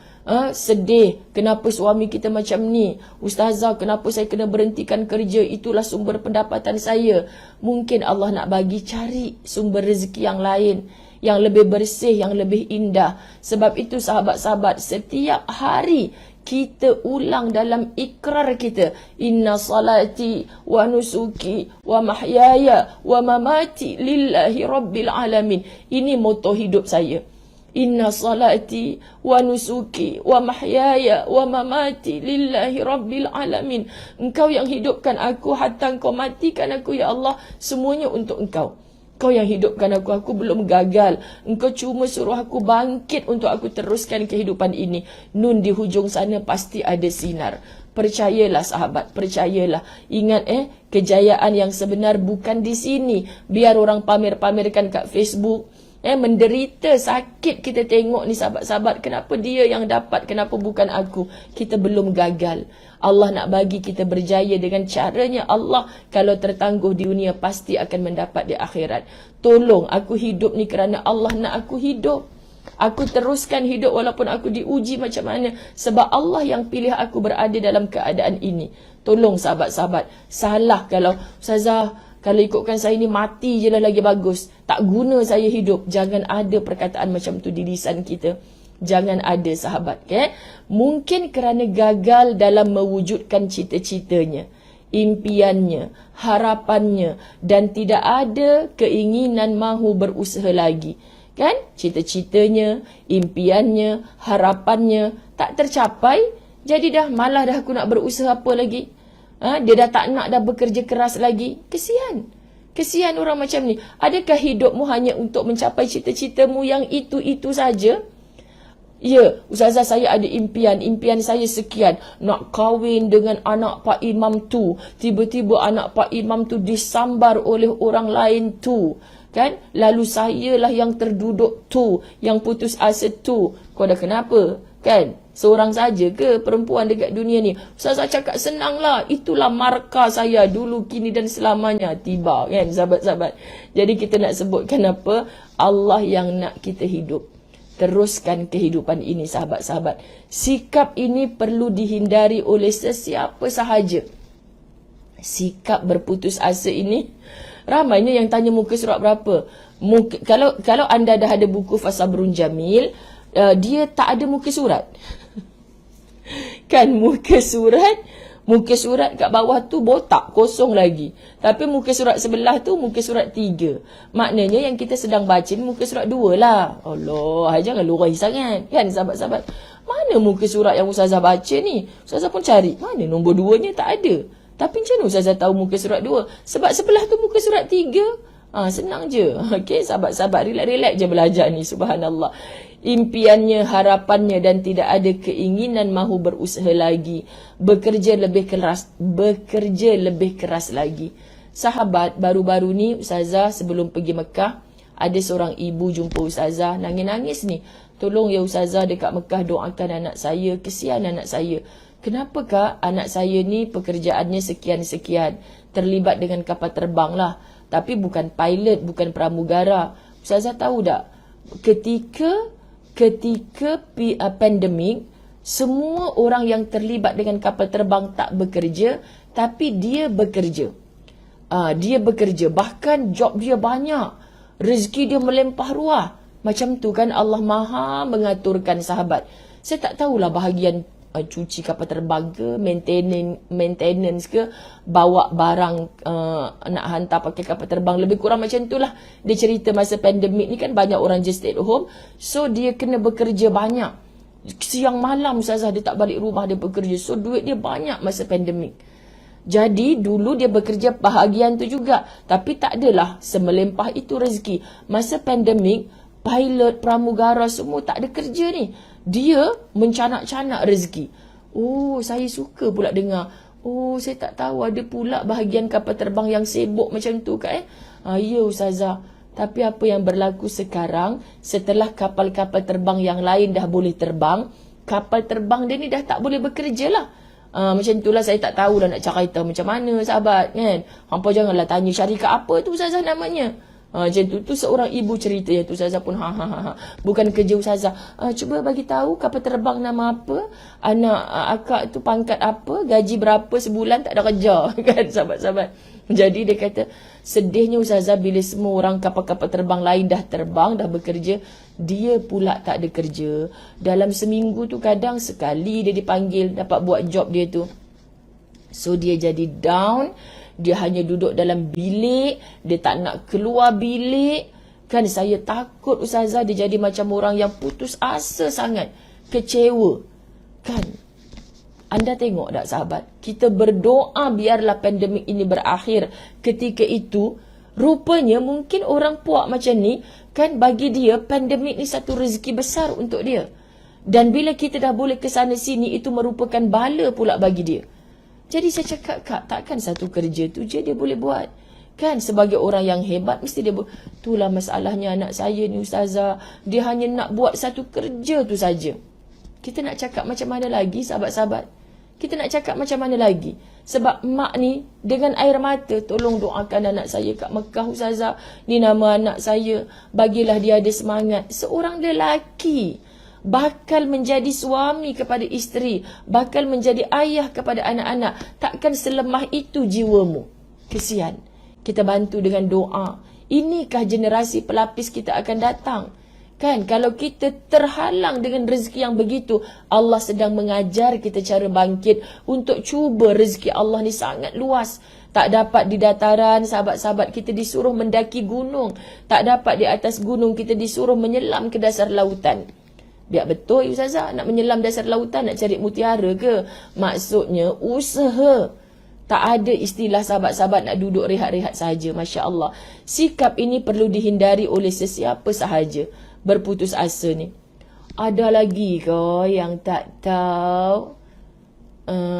Sedih, kenapa suami kita macam ni? Ustazah, kenapa saya kena berhentikan kerja? Itulah sumber pendapatan saya. Mungkin Allah nak bagi cari sumber rezeki yang lain, yang lebih bersih, yang lebih indah. Sebab itu sahabat-sahabat, setiap hari kita ulang dalam ikrar kita, inna salati wa nusuki wa mahyaya wa mamati lillahi rabbil alamin. Ini moto hidup saya. Inna salati wa nusuki wa mahyaya wa mamati lillahi rabbil alamin. Engkau yang hidupkan aku, hatta engkau matikan aku, ya Allah, semuanya untuk engkau. Kau yang hidupkan aku belum gagal. Engkau cuma suruh aku bangkit untuk aku teruskan kehidupan ini. Nun di hujung sana pasti ada sinar. Percayalah sahabat, percayalah. Ingat kejayaan yang sebenar bukan di sini. Biar orang pamer-pamerkan kat Facebook. Menderita, sakit kita tengok ni sahabat-sahabat. Kenapa dia yang dapat, kenapa bukan aku? Kita belum gagal. Allah nak bagi kita berjaya dengan caranya Allah. Kalau tertangguh di dunia, pasti akan mendapat di akhirat. Tolong, aku hidup ni kerana Allah nak aku hidup. Aku teruskan hidup walaupun aku diuji macam mana. Sebab Allah yang pilih aku berada dalam keadaan ini. Tolong sahabat-sahabat. Salah kalau Ustazah, kalau ikutkan saya ni mati je lah lagi bagus. Tak guna saya hidup. Jangan ada perkataan macam tu di lisan kita. Jangan ada sahabat. Mungkin kerana gagal dalam mewujudkan cita-citanya, impiannya, harapannya, dan tidak ada keinginan mahu berusaha lagi. Kan? Cita-citanya, impiannya, harapannya tak tercapai. Jadi dah malah dah aku nak berusaha apa lagi. Dia dah tak nak dah bekerja keras lagi. Kesian. Kesian orang macam ni. Adakah hidupmu hanya untuk mencapai cita-citamu yang itu-itu saja? Ya, Ustazah, saya ada impian. Impian saya sekian. Nak kahwin dengan anak Pak Imam tu. Tiba-tiba anak Pak Imam tu disambar oleh orang lain tu. Kan? Lalu saya lah yang terduduk tu. Yang putus asa tu. Kau dah kenapa? Kan? Seorang saja ke perempuan dekat dunia ni? Ustazah cakap senanglah. Itulah markah saya dulu, kini dan selamanya. Tiba kan sahabat-sahabat. Jadi kita nak sebutkan apa? Allah yang nak kita hidup. Teruskan kehidupan ini sahabat-sahabat. Sikap ini perlu dihindari oleh sesiapa sahaja. Sikap berputus asa ini, ramainya yang tanya muka surat berapa. Kalau anda dah ada buku Fasabrun Jamil, dia tak ada muka surat. Kan muka surat kat bawah tu botak, kosong lagi. Tapi muka surat sebelah tu muka surat 3. Maknanya yang kita sedang baca ni muka surat 2 lah. Allah, jangan lurai sangat. Kan sahabat-sahabat? Mana muka surat yang Ustazah baca ni? Ustazah pun cari. Mana nombor 2-nya tak ada. Tapi macam mana Ustazah tahu muka surat 2? Sebab sebelah tu muka surat 3. Senang je. Okey, sahabat-sahabat, relax-relax je belajar ni. Subhanallah. Impiannya, harapannya dan tidak ada keinginan mahu berusaha lagi. Bekerja lebih keras lagi. Sahabat, baru-baru ni Ustazah sebelum pergi Mekah, ada seorang ibu jumpa Ustazah, nangis-nangis ni. Tolong ya Ustazah, dekat Mekah doakan anak saya, kesian anak saya. Kenapa kak? Anak saya ni pekerjaannya sekian-sekian. Terlibat dengan kapal terbang lah. Tapi bukan pilot, bukan pramugara. Ustazah tahu tak? Ketika pandemik, semua orang yang terlibat dengan kapal terbang tak bekerja, tapi dia bekerja. Dia bekerja, bahkan job dia banyak. Rezeki dia melimpah ruah. Macam tu kan Allah Maha mengaturkan sahabat. Saya tak tahulah bahagian cuci kapal terbang ke, maintenance ke, bawa barang nak hantar pakai kapal terbang, lebih kurang macam itulah. Dia cerita masa pandemik ni kan banyak orang just stay at home, so dia kena bekerja banyak. Siang malam Ustazah dia tak balik rumah, dia bekerja, so duit dia banyak masa pandemik. Jadi dulu dia bekerja bahagian tu juga. Tapi tak adalah semelempah itu rezeki. Masa pandemik, pilot, pramugara semua tak ada kerja ni. Dia mencanak-canak rezeki. Oh, saya suka pula dengar. Oh, saya tak tahu ada pula bahagian kapal terbang yang sibuk macam tu kan ya Ustazah. Tapi apa yang berlaku sekarang, setelah kapal-kapal terbang yang lain dah boleh terbang, kapal terbang dia ni dah tak boleh bekerja lah. Macam itulah, saya tak tahu dah nak cerita macam mana sahabat kan. Hampa janganlah tanya syarikat apa tu Ustazah namanya. Macam tu seorang ibu cerita ya tu Ustazah pun bukan kerja Ustazah. Cuba bagi tahu kapal terbang nama apa, anak akak tu pangkat apa, gaji berapa sebulan, tak ada kerja kan sahabat-sahabat. Jadi dia kata sedihnya Ustazah bila semua orang kapal-kapal terbang lain dah terbang, dah bekerja, dia pula tak ada kerja. Dalam seminggu tu kadang sekali dia dipanggil dapat buat job dia tu. So dia jadi down, dia hanya duduk dalam bilik, dia tak nak keluar bilik. Kan saya takut Ustazah dia jadi macam orang yang putus asa sangat, kecewa. Kan? Anda tengok tak sahabat? Kita berdoa biarlah pandemik ini berakhir. Ketika itu, rupanya mungkin orang puak macam ni, kan bagi dia pandemik ni satu rezeki besar untuk dia. Dan bila kita dah boleh ke sana sini, itu merupakan bala pula bagi dia. Jadi saya cakap, Kak, takkan satu kerja tu je dia boleh buat? Kan sebagai orang yang hebat, mesti dia buat. Itulah masalahnya anak saya ni Ustazah. Dia hanya nak buat satu kerja tu saja. Kita nak cakap macam mana lagi sahabat-sahabat? Kita nak cakap macam mana lagi? Sebab mak ni dengan air mata, tolong doakan anak saya kat Mekah Ustazah. Ni nama anak saya. Bagilah dia ada semangat. Seorang lelaki bakal menjadi suami kepada isteri, bakal menjadi ayah kepada anak-anak. Takkan selemah itu jiwamu? Kesian. Kita bantu dengan doa. Inikah generasi pelapis kita akan datang? Kan, kalau kita terhalang dengan rezeki yang begitu, Allah sedang mengajar kita cara bangkit untuk cuba rezeki Allah ni sangat luas. Tak dapat di dataran, sahabat-sahabat, kita disuruh mendaki gunung. Tak dapat di atas gunung, kita disuruh menyelam ke dasar lautan. Biar betul Ustazah, nak menyelam dasar lautan, nak cari mutiara ke? Maksudnya usaha. Tak ada istilah sahabat-sahabat nak duduk rehat-rehat sahaja. Masya Allah. Sikap ini perlu dihindari oleh sesiapa sahaja. Berputus asa ni. Ada lagi ke yang tak tahu?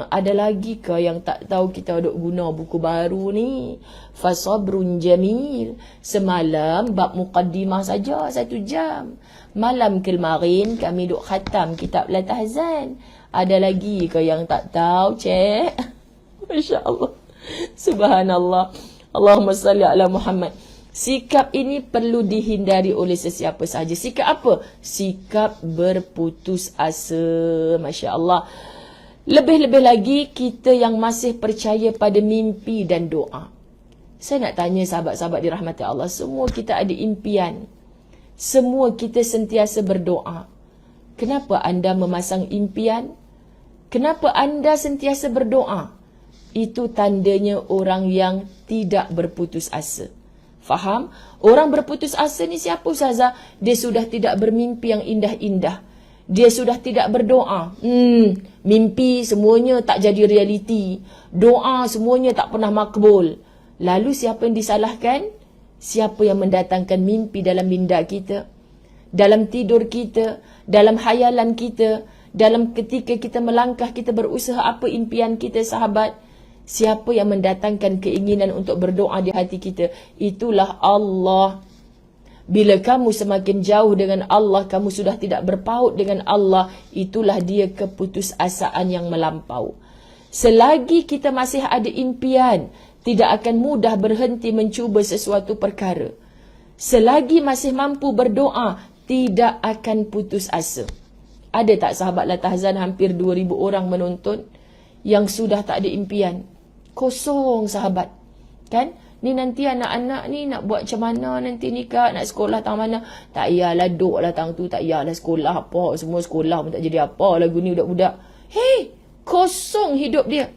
Ada lagi ke yang tak tahu kita duk guna buku baru ni? Fasabrun Jamil. Semalam bab muqaddimah saja 1 jam. Malam kemarin kami duk khatam kitab Latahzan. Ada lagi ke yang tak tahu, Cik? Masya Allah. Subhanallah. Allahumma salli ala Muhammad. Sikap ini perlu dihindari oleh sesiapa sahaja. Sikap apa? Sikap berputus asa. Masya Allah. Lebih-lebih lagi kita yang masih percaya pada mimpi dan doa. Saya nak tanya sahabat-sahabat dirahmati Allah. Semua kita ada impian. Semua kita sentiasa berdoa. Kenapa anda memasang impian? Kenapa anda sentiasa berdoa? Itu tandanya orang yang tidak berputus asa. Faham? Orang berputus asa ni siapa Ustazah? Dia sudah tidak bermimpi yang indah-indah. Dia sudah tidak berdoa. Mimpi semuanya tak jadi realiti. Doa semuanya tak pernah makbul. Lalu siapa yang disalahkan? Siapa yang mendatangkan mimpi dalam minda kita? Dalam tidur kita? Dalam hayalan kita? Dalam ketika kita melangkah, kita berusaha, apa impian kita sahabat? Siapa yang mendatangkan keinginan untuk berdoa di hati kita? Itulah Allah. Bila kamu semakin jauh dengan Allah, kamu sudah tidak berpaut dengan Allah, itulah dia keputusasaan yang melampau. Selagi kita masih ada impian, tidak akan mudah berhenti mencuba sesuatu perkara. Selagi masih mampu berdoa, tidak akan putus asa. Ada tak sahabat Latahzan hampir 2,000 orang menonton yang sudah tak ada impian? Kosong sahabat. Kan? Ni nanti anak-anak ni nak buat macam mana nanti ni Kak? Nak sekolah tang mana? Tak payahlah duk lah tang tu. Tak payahlah sekolah apa. Semua sekolah pun tak jadi apa lagu ni budak-budak. Hei! Kosong hidup dia.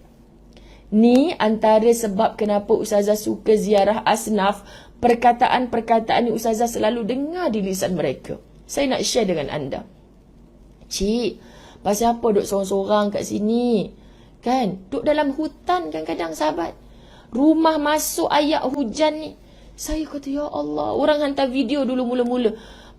Ni antara sebab kenapa Ustazah suka ziarah asnaf. Perkataan-perkataan ni Ustazah selalu dengar di lisan mereka. Saya nak share dengan anda. Cik, pasal apa duk sorang-sorang kat sini? Kan? Duduk dalam hutan kadang-kadang sahabat. Rumah masuk ayat hujan ni. Saya kata, ya Allah, orang hantar video dulu mula-mula.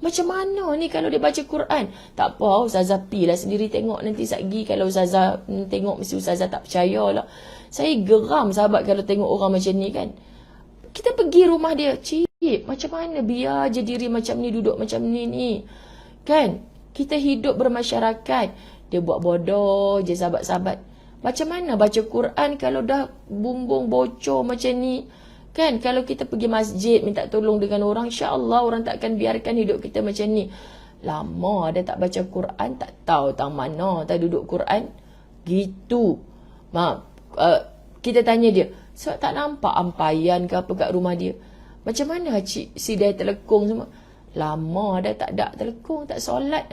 Macam mana ni kalau dia baca Quran? Tak apa, Ustazah pi lah sendiri tengok nanti sagi. Kalau Ustazah tengok mesti Ustazah tak percaya lah. Saya geram sahabat kalau tengok orang macam ni kan. Kita pergi rumah dia. Cik, macam mana biar je diri macam ni, duduk macam ni. Kan? Kita hidup bermasyarakat. Dia buat bodoh je sahabat-sahabat. Macam mana baca Quran kalau dah bumbung bocor macam ni? Kan, kalau kita pergi masjid minta tolong dengan orang, insya-Allah orang tak akan biarkan hidup kita macam ni. Lama dah tak baca Quran, tak tahu tang mana tak duduk Quran. Gitu. Kita tanya dia, sebab tak nampak ampayan ke apa kat rumah dia. Macam mana cik si dia telekung semua? Lama dah tak ada telekung, tak solat.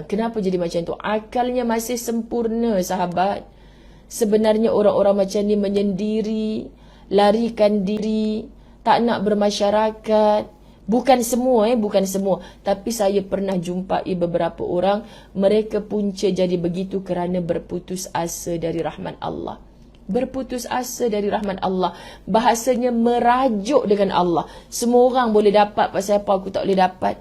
Kenapa jadi macam tu? Akalnya masih sempurna sahabat. Sebenarnya orang-orang macam ni menyendiri, larikan diri, tak nak bermasyarakat. Bukan semua bukan semua. Tapi saya pernah jumpai beberapa orang, mereka punca jadi begitu kerana berputus asa dari rahmat Allah. Berputus asa dari rahmat Allah. Bahasanya merajuk dengan Allah. Semua orang boleh dapat, pasal apa aku tak boleh dapat?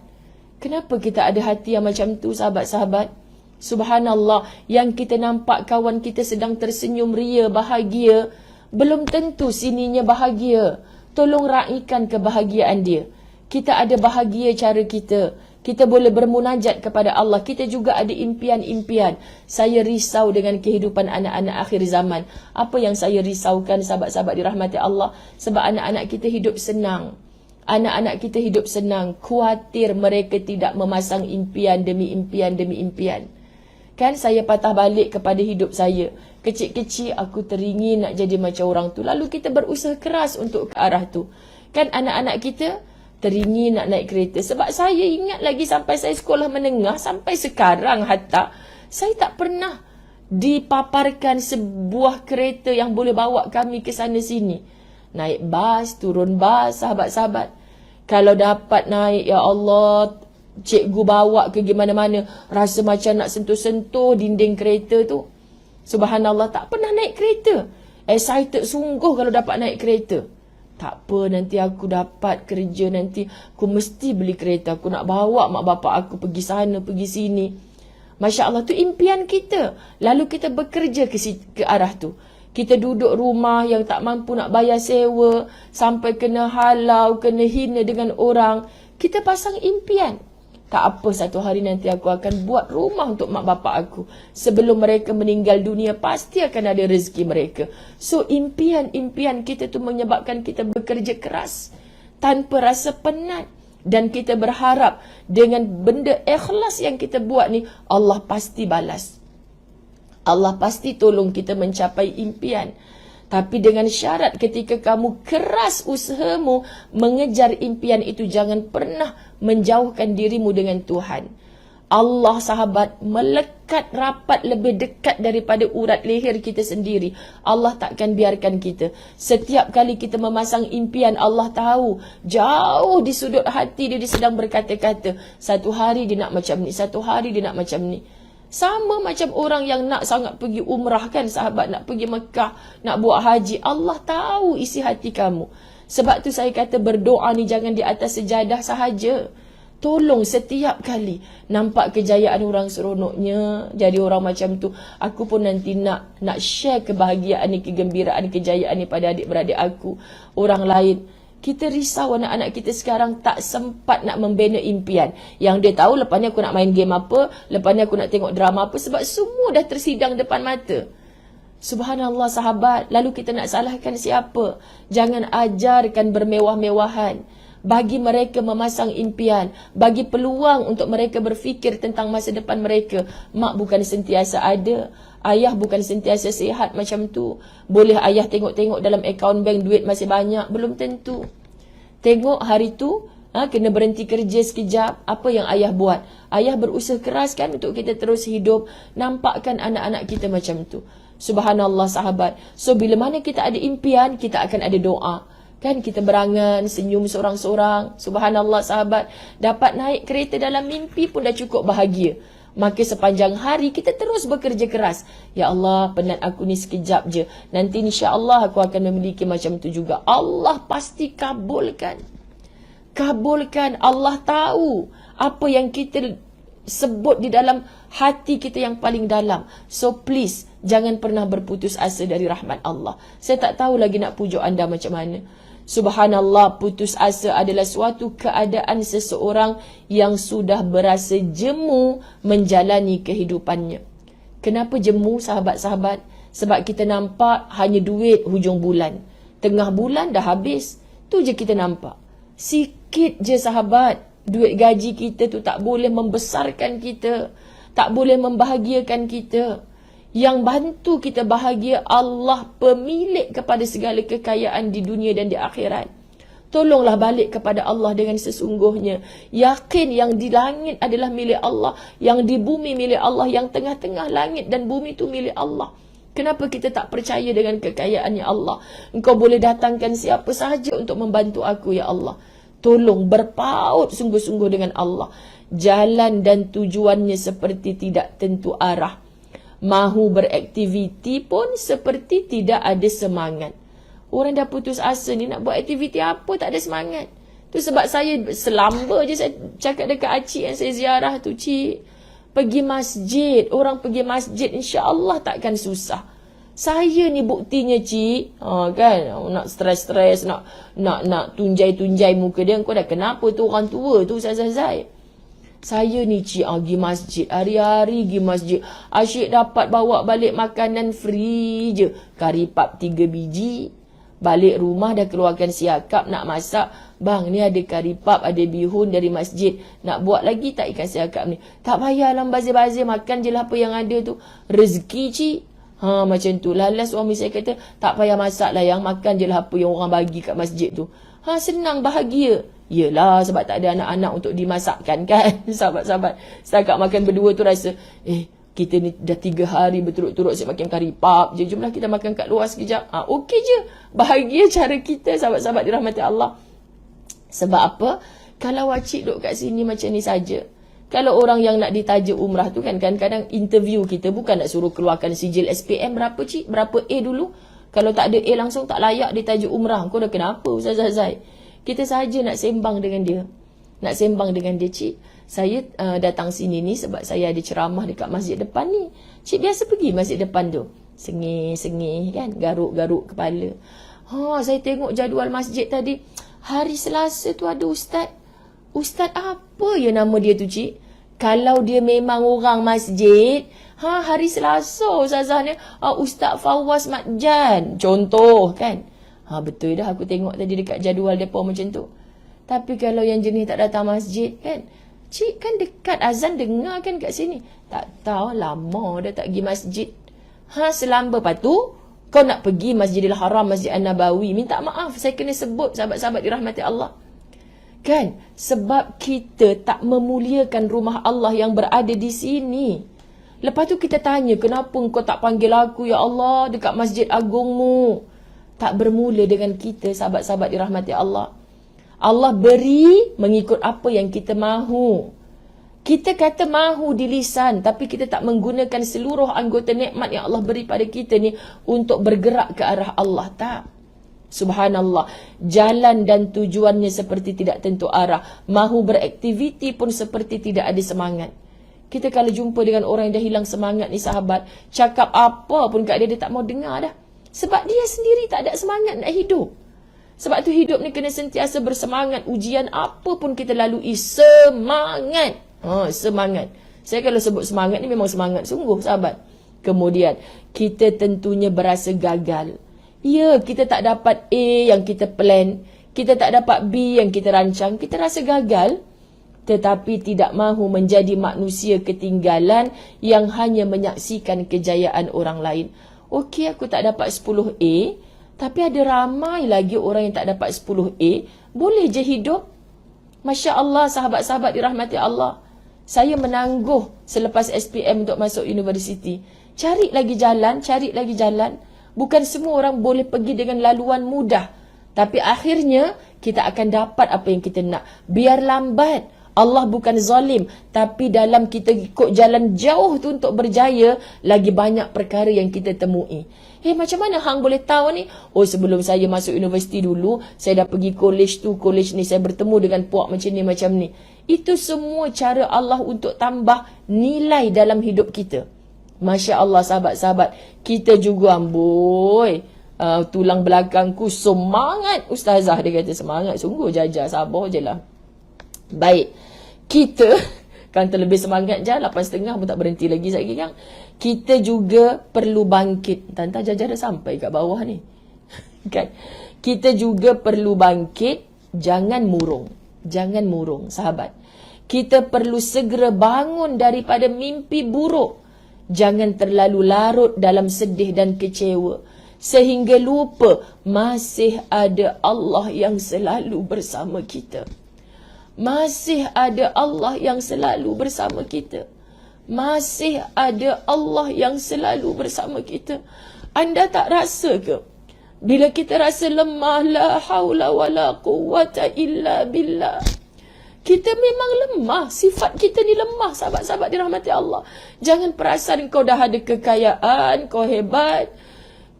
Kenapa kita ada hati yang macam tu sahabat-sahabat? Subhanallah, yang kita nampak kawan kita sedang tersenyum ria, bahagia, belum tentu sininya bahagia. Tolong raikan kebahagiaan dia. Kita ada bahagia cara kita. Kita boleh bermunajat kepada Allah. Kita juga ada impian-impian. Saya risau dengan kehidupan anak-anak akhir zaman. Apa yang saya risaukan sahabat-sahabat dirahmati Allah? Sebab anak-anak kita hidup senang. Anak-anak kita hidup senang. Khawatir mereka tidak memasang impian demi impian demi impian. Kan saya patah balik kepada hidup saya. Kecil-kecil aku teringin nak jadi macam orang tu. Lalu kita berusaha keras untuk ke arah tu. Kan anak-anak kita teringin nak naik kereta. Sebab saya ingat lagi sampai saya sekolah menengah, sampai sekarang hatta, saya tak pernah dipaparkan sebuah kereta yang boleh bawa kami ke sana sini. Naik bas, turun bas, sahabat-sahabat. Kalau dapat naik, ya Allah, cikgu bawa ke gimana-mana, rasa macam nak sentuh-sentuh dinding kereta tu. Subhanallah, tak pernah naik kereta. Excited sungguh kalau dapat naik kereta. Tak apa, nanti aku dapat kerja, nanti aku mesti beli kereta. Aku nak bawa mak bapak aku pergi sana, pergi sini. Masya Allah, tu impian kita. Lalu kita bekerja ke arah tu. Kita duduk rumah yang tak mampu nak bayar sewa, sampai kena halau, kena hina dengan orang. Kita pasang impian. Tak apa, satu hari nanti aku akan buat rumah untuk mak bapak aku. Sebelum mereka meninggal dunia, pasti akan ada rezeki mereka. So, impian-impian kita tu menyebabkan kita bekerja keras tanpa rasa penat. Dan kita berharap dengan benda ikhlas yang kita buat ni, Allah pasti balas. Allah pasti tolong kita mencapai impian. Tapi dengan syarat ketika kamu keras usahamu mengejar impian itu, jangan pernah menjauhkan dirimu dengan Tuhan. Allah sahabat melekat rapat lebih dekat daripada urat leher kita sendiri. Allah takkan biarkan kita. Setiap kali kita memasang impian, Allah tahu jauh di sudut hati dia sedang berkata-kata, satu hari dia nak macam ni, satu hari dia nak macam ni. Sama macam orang yang nak sangat pergi umrah kan sahabat, nak pergi Mekah, nak buat haji. Allah tahu isi hati kamu. Sebab tu saya kata berdoa ni jangan di atas sejadah sahaja. Tolong setiap kali nampak kejayaan orang seronoknya, jadi orang macam tu, aku pun nanti nak share kebahagiaan ni, kegembiraan, kejayaan ni pada adik-beradik aku, orang lain. Kita risau anak-anak kita sekarang tak sempat nak membina impian. Yang dia tahu lepas ni aku nak main game apa, lepas ni aku nak tengok drama apa, sebab semua dah tersidang depan mata. Subhanallah sahabat, lalu kita nak salahkan siapa? Jangan ajarkan bermewah-mewahan. Bagi mereka memasang impian, bagi peluang untuk mereka berfikir tentang masa depan mereka. Mak bukan sentiasa ada, ayah bukan sentiasa sihat macam tu. Boleh ayah tengok-tengok dalam akaun bank duit masih banyak, belum tentu. Tengok hari tu kena berhenti kerja sekejap, apa yang ayah buat? Ayah berusaha keras kan untuk kita terus hidup. Nampakkan anak-anak kita macam tu. Subhanallah sahabat. So bila mana kita ada impian, kita akan ada doa. Kan kita berangan, senyum seorang-seorang. Subhanallah sahabat. Dapat naik kereta dalam mimpi pun dah cukup bahagia. Maka sepanjang hari kita terus bekerja keras. Ya Allah, penat aku ni sekejap je. Nanti insya-Allah aku akan memiliki macam tu juga. Allah pasti kabulkan. Kabulkan. Allah tahu apa yang kita sebut di dalam hati kita yang paling dalam. So please, jangan pernah berputus asa dari rahmat Allah. Saya tak tahu lagi nak pujuk anda macam mana. Subhanallah, putus asa adalah suatu keadaan seseorang yang sudah berasa jemu menjalani kehidupannya. Kenapa jemu, sahabat-sahabat? Sebab kita nampak hanya duit hujung bulan. Tengah bulan dah habis. Tu je kita nampak. Sikit je sahabat. Duit gaji kita tu tak boleh membesarkan kita. Tak boleh membahagiakan kita. Yang bantu kita bahagia Allah, pemilik kepada segala kekayaan di dunia dan di akhirat. Tolonglah balik kepada Allah dengan sesungguhnya. Yakin yang di langit adalah milik Allah, yang di bumi milik Allah, yang tengah-tengah langit dan bumi itu milik Allah. Kenapa kita tak percaya dengan kekayaannya Allah? Engkau boleh datangkan siapa sahaja untuk membantu aku, ya Allah. Tolong berpaut sungguh-sungguh dengan Allah. Jalan dan tujuannya seperti tidak tentu arah. Mahu beraktiviti pun seperti tidak ada semangat. Orang dah putus asa ni nak buat aktiviti apa tak ada semangat. Tu sebab saya selamba je saya cakap dekat acik yang saya ziarah tu, cik, pergi masjid. Orang pergi masjid insya-Allah takkan susah. Saya ni buktinya, cik. Kan nak stres-stres, nak tunjai-tunjai muka dia. Kau dah kenapa tu orang tua tu, Zai? Saya ni, cik, pergi masjid. Hari-hari pergi masjid. Asyik dapat bawa balik makanan free je. Kari pap 3 biji. Balik rumah dah keluarkan siakap nak masak. Bang, ni ada kari pap, ada bihun dari masjid. Nak buat lagi tak ikan siakap ni? Tak payahlah bazir-bazir, makan je lah apa yang ada tu. Rezeki, cik. Macam tu. Lalas suami saya kata, tak payah masak lah yang, makan je lah apa yang orang bagi kat masjid tu. Senang, bahagia. Yelah, sebab tak ada anak-anak untuk dimasakkan kan. Sahabat-sahabat, setakat makan berdua tu rasa, kita ni dah 3 hari berturut-turut saya makan kari pap je. Jomlah kita makan kat luar sekejap. Okey je. Bahagia cara kita, sahabat-sahabat dirahmati Allah. Sebab apa? Kalau wacik duduk kat sini macam ni saja. Kalau orang yang nak ditaja umrah tu kan, kadang-kadang interview kita bukan nak suruh keluarkan sijil SPM berapa, cik? Berapa A dulu? Kalau tak ada A langsung tak layak ditaja umrah. Kau dah kenapa, Ustaz Zai? Kita saja nak sembang dengan dia. Nak sembang dengan dia, cik. Saya datang sini ni sebab saya ada ceramah dekat masjid depan ni. Cik biasa pergi masjid depan tu. Sengih-sengih kan, garuk-garuk kepala. Saya tengok jadual masjid tadi. Hari Selasa tu ada ustaz. Ustaz apa ya nama dia tu, cik? Kalau dia memang orang masjid, hari Selasa ustazah ni, Ustaz Fawaz Makjan. Contoh kan. Betul dah aku tengok tadi dekat jadual depa macam tu. Tapi kalau yang jenis tak datang masjid kan, cik kan dekat azan dengar kan kat sini. Tak tahu lama dah tak pergi masjid. Selamba lepas tu kau nak pergi Masjidil Haram, Masjid An-Nabawi. Minta maaf saya kena sebut, sahabat-sahabat dirahmati Allah. Kan? Sebab kita tak memuliakan rumah Allah yang berada di sini. Lepas tu kita tanya, kenapa kau tak panggil aku ya Allah dekat Masjid Agungmu? Tak bermula dengan kita, sahabat-sahabat dirahmati Allah. Allah beri mengikut apa yang kita mahu. Kita kata mahu di lisan, tapi kita tak menggunakan seluruh anggota nikmat yang Allah beri pada kita ni untuk bergerak ke arah Allah. Tak. Subhanallah. Jalan dan tujuannya seperti tidak tentu arah. Mahu beraktiviti pun seperti tidak ada semangat. Kita kalau jumpa dengan orang yang dah hilang semangat ni, sahabat, cakap apa pun kat dia, dia tak mau dengar dah. Sebab dia sendiri tak ada semangat nak hidup. Sebab tu hidup ni kena sentiasa bersemangat. Ujian apa pun kita lalui, semangat. Semangat. Saya kalau sebut semangat ni memang semangat sungguh, sahabat. Kemudian, kita tentunya berasa gagal. Ya, kita tak dapat A yang kita plan. Kita tak dapat B yang kita rancang. Kita rasa gagal. Tetapi tidak mahu menjadi manusia ketinggalan yang hanya menyaksikan kejayaan orang lain. Okey, aku tak dapat 10A, tapi ada ramai lagi orang yang tak dapat 10A. Boleh je hidup. Masya Allah, sahabat-sahabat dirahmati Allah. Saya menangguh selepas SPM untuk masuk universiti. Cari lagi jalan. Bukan semua orang boleh pergi dengan laluan mudah. Tapi akhirnya, kita akan dapat apa yang kita nak. Biar lambat, Allah bukan zalim, tapi dalam kita ikut jalan jauh tu untuk berjaya, lagi banyak perkara yang kita temui. Macam mana hang boleh tahu ni? Oh, sebelum saya masuk universiti dulu, saya dah pergi college tu, college ni, saya bertemu dengan puak macam ni, macam ni. Itu semua cara Allah untuk tambah nilai dalam hidup kita. Masya Allah, sahabat-sahabat, kita juga amboi. Tulang belakangku semangat. Ustazah dia kata semangat. Sungguh Jaja, sabar je lah. Baik, kita kan terlebih semangat je, 8.30 pun tak berhenti lagi sekejap kan. Kita juga perlu bangkit. Tanta Jaja dah sampai kat bawah ni. Kan? Kita juga perlu bangkit. Jangan murung. Jangan murung, sahabat. Kita perlu segera bangun daripada mimpi buruk. Jangan terlalu larut dalam sedih dan kecewa, sehingga lupa masih ada Allah yang selalu bersama kita. Masih ada Allah yang selalu bersama kita. Masih ada Allah yang selalu bersama kita. Anda tak rasa ke? Bila kita rasa lemah, la haula wa la quwwata illa billah. Kita memang lemah. Sifat kita ni lemah, sahabat-sahabat dirahmati Allah. Jangan perasan kau dah ada kekayaan, kau hebat.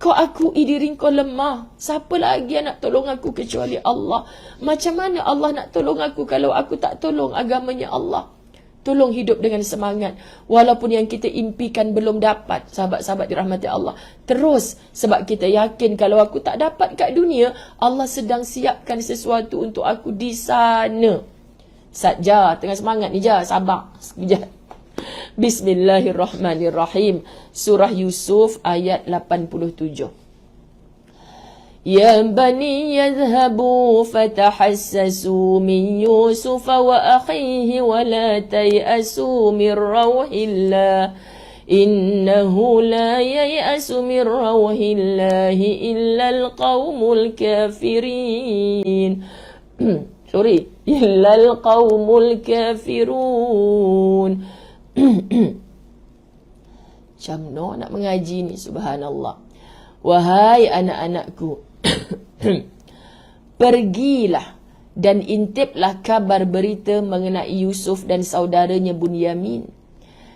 Kau akui diri kau lemah. Siapa lagi yang nak tolong aku kecuali Allah? Macam mana Allah nak tolong aku kalau aku tak tolong agamanya Allah? Tolong hidup dengan semangat. Walaupun yang kita impikan belum dapat, sahabat-sahabat dirahmati Allah. Terus, sebab kita yakin kalau aku tak dapat kat dunia, Allah sedang siapkan sesuatu untuk aku di sana. Satja, tengah semangat ni je, sabar sekejap. Bismillahirrahmanirrahim. Surah Yusuf ayat 87. Ya bani yadhhabu fatahassasu min Yusuf wa akhihi wa la tayasu min rawhillah. Innahu la yayasu min rawhillahi illa alqawmul kafirin. Sorry, illa alqawmul kafirun. Macam no nak mengaji ni, subhanallah. Wahai anak-anakku, pergilah dan intiplah kabar berita mengenai Yusuf dan saudaranya Bunyamin.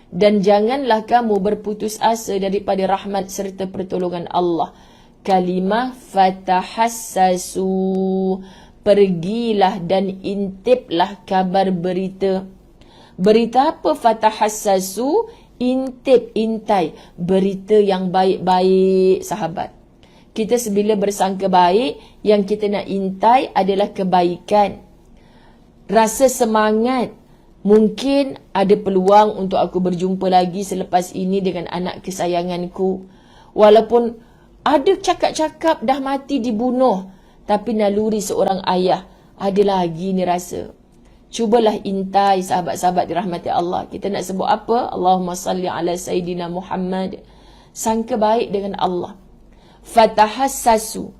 Dan janganlah kamu berputus asa daripada rahmat serta pertolongan Allah. Kalimah fatahassasu. Pergilah dan intiplah kabar berita. Berita apa? Fatahassasu, intip, intai. Berita yang baik-baik, sahabat. Kita sebila bersangka baik, yang kita nak intai adalah kebaikan. Rasa semangat. Mungkin ada peluang untuk aku berjumpa lagi selepas ini dengan anak kesayanganku. Walaupun ada cakap-cakap dah mati dibunuh, tapi naluri seorang ayah ada lagi ni rasa. Cubalah intai, sahabat-sahabat dirahmati Allah. Kita nak sebut apa? Allahumma salli ala Sayyidina Muhammad. Sangka baik dengan Allah. Fatahassasu.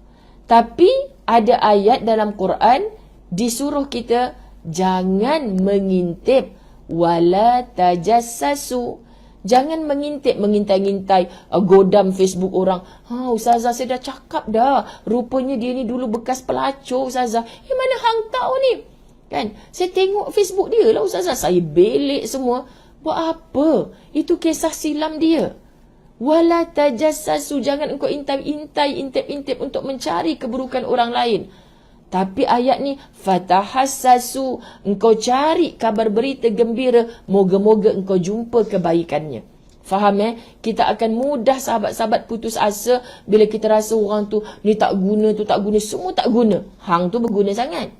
Tapi ada ayat dalam Quran disuruh kita jangan mengintip. Wala tajassasu. Jangan mengintip, mengintai-ngintai, godam Facebook orang. Ustazah saya dah cakap dah. Rupanya dia ni dulu bekas pelacur, Ustazah. Mana hang tahu ni? Kan? Saya tengok Facebook dia lah, Ustazah. Saya belik semua. Buat apa? Itu kisah silam dia. Wala tajassasu. Jangan engkau intai-intai, intip-intip untuk mencari keburukan orang lain. Tapi ayat ni, fatahassasu, engkau cari kabar berita gembira, moga-moga engkau jumpa kebaikannya. Faham Kita akan mudah, sahabat-sahabat, putus asa bila kita rasa orang tu ni tak guna, tu tak guna, semua tak guna. Hang tu berguna sangat.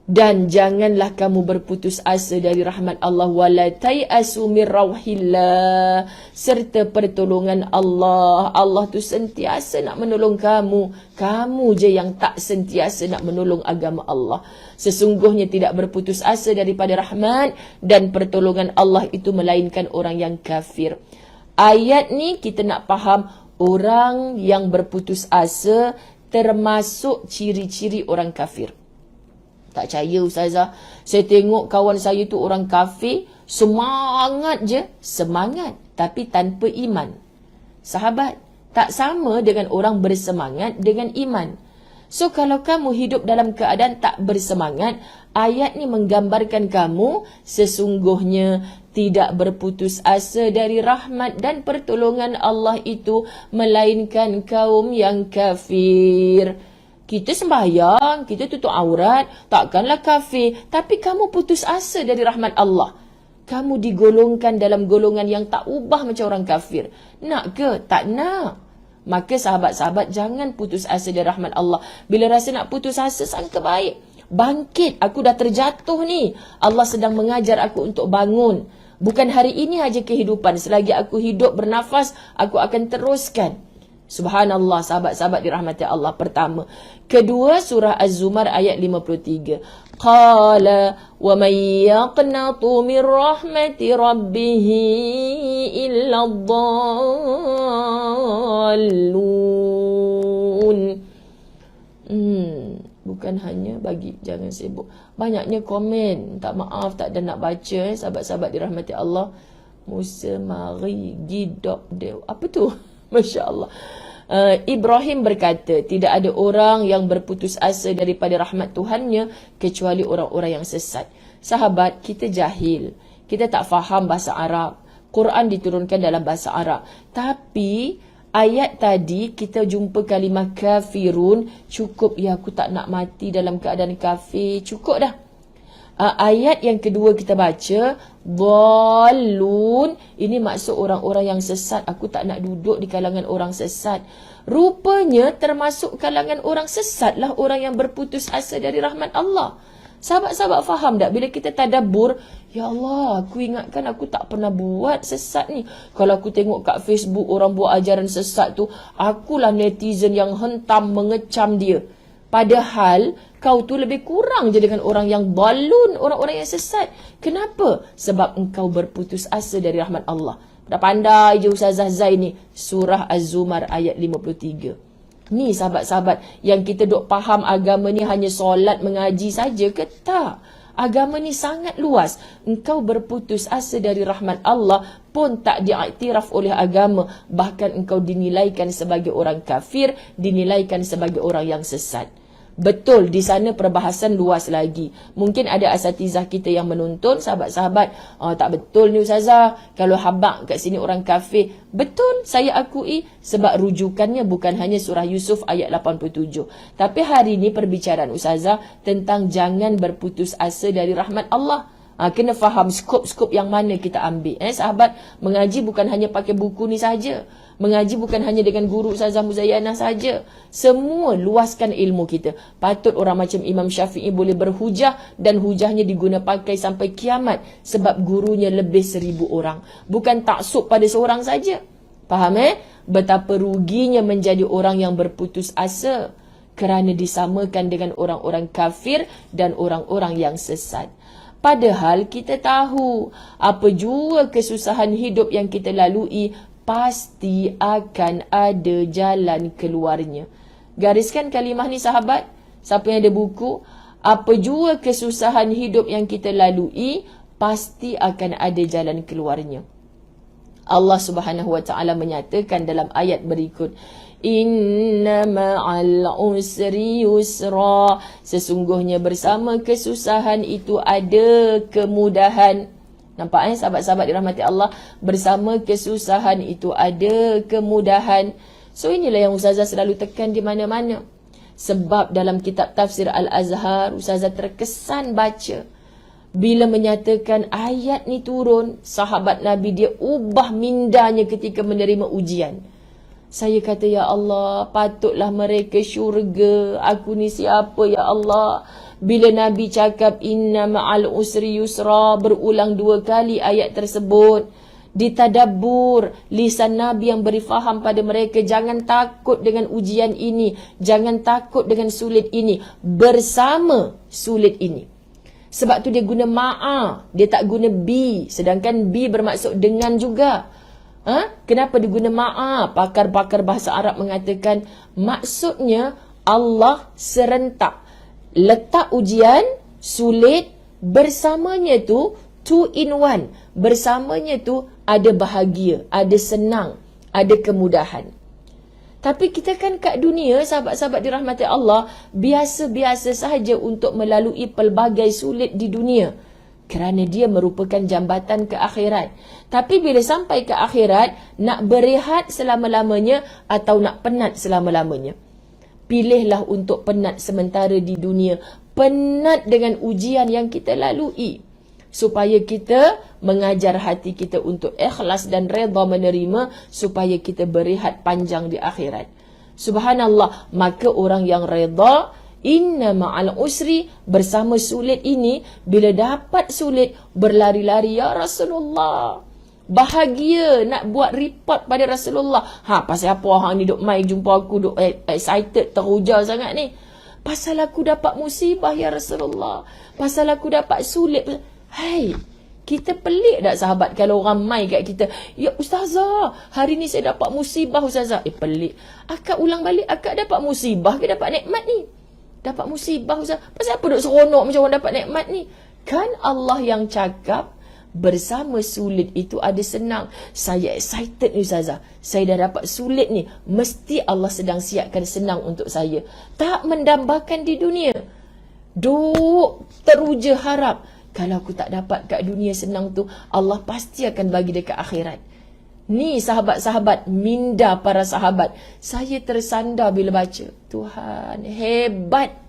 Dan janganlah kamu berputus asa dari rahmat Allah. Wala tayasu min rawhillah. Serta pertolongan Allah. Allah tu sentiasa nak menolong kamu. Kamu je yang tak sentiasa nak menolong agama Allah. Sesungguhnya tidak berputus asa daripada rahmat dan pertolongan Allah itu melainkan orang yang kafir. Ayat ni kita nak faham orang yang berputus asa termasuk ciri-ciri orang kafir. Tak percaya, Ustazah. Saya tengok kawan saya tu orang kafir, semangat je. Semangat, tapi tanpa iman. Sahabat, tak sama dengan orang bersemangat dengan iman. So kalau kamu hidup dalam keadaan tak bersemangat, ayat ni menggambarkan kamu sesungguhnya tidak berputus asa dari rahmat dan pertolongan Allah itu, melainkan kaum yang kafir. Kita sembahyang, kita tutup aurat, takkanlah kafir. Tapi kamu putus asa dari rahmat Allah. Kamu digolongkan dalam golongan yang tak ubah macam orang kafir. Nak ke? Tak nak. Maka sahabat-sahabat, jangan putus asa dari rahmat Allah. Bila rasa nak putus asa, sangka baik. Bangkit, aku dah terjatuh ni. Allah sedang mengajar aku untuk bangun. Bukan hari ini aja kehidupan. Selagi aku hidup bernafas, aku akan teruskan. Subhanallah, sahabat-sahabat dirahmati Allah. Pertama. Kedua, surah Az-Zumar ayat 53. Qala wa man yaqnatu min rahmati rabbih illa dhallun. Bukan hanya bagi, jangan sibuk. Banyaknya komen, tak maaf, tak ada nak baca. Sahabat-sahabat dirahmati Allah. Musa mari gidok dia. Apa tu? Masya Allah. Ibrahim berkata, tidak ada orang yang berputus asa daripada rahmat Tuhannya kecuali orang-orang yang sesat. Sahabat, kita jahil. Kita tak faham bahasa Arab. Quran diturunkan dalam bahasa Arab. Tapi ayat tadi kita jumpa kalimah kafirun. Cukup ya, aku tak nak mati dalam keadaan kafir. Cukup dah. Ayat yang kedua kita baca, dhallun. Ini maksud orang-orang yang sesat. Aku tak nak duduk di kalangan orang sesat. Rupanya termasuk kalangan orang sesat lah orang yang berputus asa dari rahmat Allah. Sahabat-sahabat faham tak? Bila kita tadabbur, ya Allah, aku ingatkan aku tak pernah buat sesat ni. Kalau aku tengok kat Facebook orang buat ajaran sesat tu, akulah netizen yang hentam mengecam dia. Padahal kau tu lebih kurang je dengan orang yang balun, orang-orang yang sesat. Kenapa? Sebab engkau berputus asa dari rahmat Allah. Dah pandai je Ustazah Zain ni. Surah Az-Zumar ayat 53. Ni sahabat-sahabat yang kita duk faham agama ni hanya solat mengaji saja ke? Tak. Agama ni sangat luas. Engkau berputus asa dari rahmat Allah pun tak diiktiraf oleh agama. Bahkan engkau dinilaikan sebagai orang kafir, dinilaikan sebagai orang yang sesat. Betul, di sana perbahasan luas lagi. Mungkin ada asatizah kita yang menonton, sahabat-sahabat, tak betul ni Ustazah, kalau habaq kat sini orang kafir. Betul, saya akui, sebab rujukannya bukan hanya surah Yusuf ayat 87. Tapi hari ni perbicaraan Ustazah tentang jangan berputus asa dari rahmat Allah. Kena faham skop-skop yang mana kita ambil. Sahabat, mengaji bukan hanya pakai buku ni saja. Mengaji bukan hanya dengan guru Ustazah Muzayyana saja. Semua luaskan ilmu kita. Patut orang macam Imam Syafi'i boleh berhujah dan hujahnya diguna pakai sampai kiamat sebab gurunya lebih 1000 orang. Bukan taksub pada seorang saja. Faham Betapa ruginya menjadi orang yang berputus asa kerana disamakan dengan orang-orang kafir dan orang-orang yang sesat. Padahal kita tahu apa jua kesusahan hidup yang kita lalui, pasti akan ada jalan keluarnya. Gariskan kalimah ni sahabat. Siapa yang ada buku, apa jua kesusahan hidup yang kita lalui, pasti akan ada jalan keluarnya. Allah Subhanahu wa taala menyatakan dalam ayat berikut, Inna ma'al usri yusra. Sesungguhnya bersama kesusahan itu ada kemudahan. Nampak sahabat-sahabat dirahmati Allah? Bersama kesusahan itu ada kemudahan. So inilah yang Ustazah selalu tekan di mana-mana. Sebab dalam kitab tafsir Al-Azhar, Ustazah terkesan baca. Bila menyatakan ayat ni turun, sahabat Nabi dia ubah mindanya ketika menerima ujian. Saya kata, ya Allah, patutlah mereka syurga. Aku ni siapa, ya Allah? Bila Nabi cakap, Inna ma'al usri yusra, berulang 2 kali ayat tersebut. Ditadabbur, lisan Nabi yang beri faham pada mereka. Jangan takut dengan ujian ini. Jangan takut dengan sulit ini. Bersama sulit ini. Sebab tu dia guna ma'a. Dia tak guna bi. Sedangkan bi bermaksud dengan juga. Kenapa diguna ma'a? Pakar-pakar bahasa Arab mengatakan maksudnya Allah serentak letak ujian, sulit, bersamanya tu 2 in 1. Bersamanya tu ada bahagia, ada senang, ada kemudahan. Tapi kita kan kat dunia, sahabat-sahabat dirahmati Allah, biasa-biasa sahaja untuk melalui pelbagai sulit di dunia. Kerana dia merupakan jambatan ke akhirat. Tapi bila sampai ke akhirat, nak berehat selama-lamanya atau nak penat selama-lamanya. Pilihlah untuk penat sementara di dunia. Penat dengan ujian yang kita lalui. Supaya kita mengajar hati kita untuk ikhlas dan redha menerima. Supaya kita berehat panjang di akhirat. Subhanallah, maka orang yang redha, inna ma'al usri, bersama sulit ini, bila dapat sulit, berlari-lari, ya Rasulullah. Bahagia nak buat report pada Rasulullah. Pasal apa hang ni duk mai jumpa aku, duk excited, teruja sangat ni? Pasal aku dapat musibah, ya Rasulullah. Pasal aku dapat sulit. Hai, kita pelik tak sahabat kalau orang mai kat kita, ya Ustazah, hari ni saya dapat musibah Ustazah. Pelik. Akak ulang balik, akak dapat musibah ke dapat nikmat ni? Dapat musibah Ustazah. Pasal apa duk seronok macam orang dapat nikmat ni? Kan Allah yang cakap, bersama sulit itu ada senang. Saya excited ni Ustazah. Saya dah dapat sulit ni. Mesti Allah sedang siapkan senang untuk saya. Tak mendambakan di dunia. Duk teruja harap, kalau aku tak dapat kat dunia senang tu, Allah pasti akan bagi dekat akhirat. Ni sahabat-sahabat, minda para sahabat. Saya tersandar bila baca. Tuhan, hebat.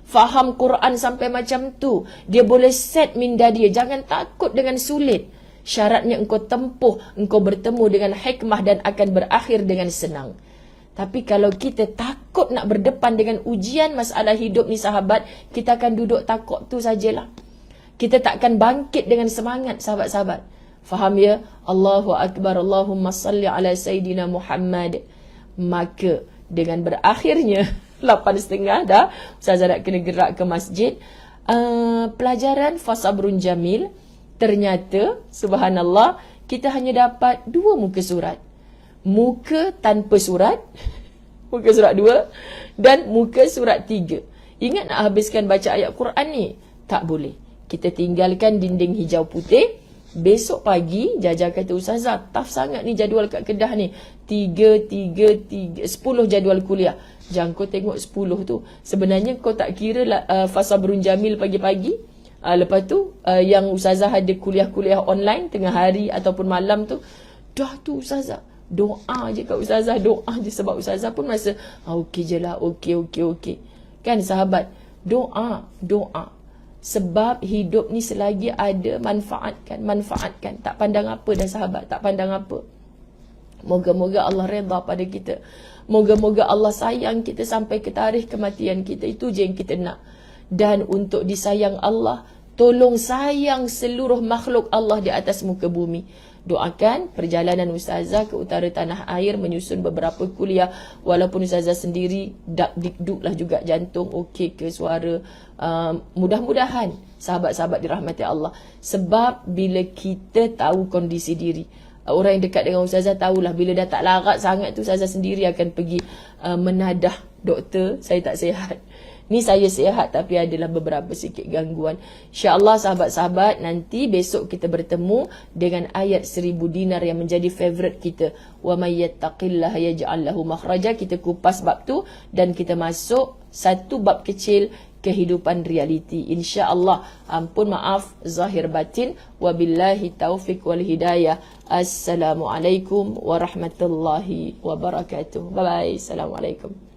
Faham Quran sampai macam tu. Dia boleh set minda dia. Jangan takut dengan sulit. Syaratnya engkau tempuh, engkau bertemu dengan hikmah dan akan berakhir dengan senang. Tapi kalau kita takut nak berdepan dengan ujian masalah hidup ni sahabat, kita akan duduk takut tu sajalah. Kita takkan bangkit dengan semangat sahabat-sahabat. Faham ya? Allahu Akbar, Allahumma salli ala Sayyidina Muhammad. Maka dengan berakhirnya 8.30 dah, Ustazah nak kena gerak ke masjid. Pelajaran Fasabrun Jamil. Ternyata, subhanallah, kita hanya dapat 2 muka surat. Muka tanpa surat, muka surat 2, dan muka surat 3. Ingat nak habiskan baca ayat Quran ni? Tak boleh. Kita tinggalkan dinding hijau putih. Besok pagi, Jaja kata, Ustazah, tough sangat ni jadual kat Kedah ni. 10 jadual kuliah. Jangan kau tengok 10 tu. Sebenarnya kau tak kira lah Fasabrun Jamil pagi-pagi. Lepas tu, yang Ustazah ada kuliah-kuliah online tengah hari ataupun malam tu. Dah tu Ustazah. Doa je kat Ustazah. Doa je sebab Ustazah pun rasa, okey je lah, okey. Kan sahabat? Doa. Sebab hidup ni selagi ada, manfaatkan. Tak pandang apa dah sahabat, tak pandang apa. Moga-moga Allah redha pada kita. Moga-moga Allah sayang kita sampai ke tarikh kematian kita. Itu je yang kita nak. Dan untuk disayang Allah, tolong sayang seluruh makhluk Allah di atas muka bumi. Doakan perjalanan Ustazah ke utara tanah air menyusun beberapa kuliah. Walaupun Ustazah sendiri dak-dik-duk lah juga jantung, okey ke suara. Mudah-mudahan sahabat-sahabat dirahmati Allah. Sebab bila kita tahu kondisi diri, orang yang dekat dengan Ustazah tahulah bila dah tak larat sangat tu, Ustazah sendiri akan pergi menadah doktor, saya tak sihat. Ni saya sihat tapi adalah beberapa sikit gangguan. InsyaAllah sahabat-sahabat, nanti besok kita bertemu dengan ayat 1000 dinar yang menjadi favourite kita. Wa may yattaqillaha yaj'al lahu makhraja. Kita kupas bab tu dan kita masuk satu bab kecil, kehidupan realiti. InsyaAllah. Ampun maaf zahir batin. Wabillahi taufiq wal hidayah. Assalamualaikum warahmatullahi wabarakatuh. Bye bye. Assalamualaikum.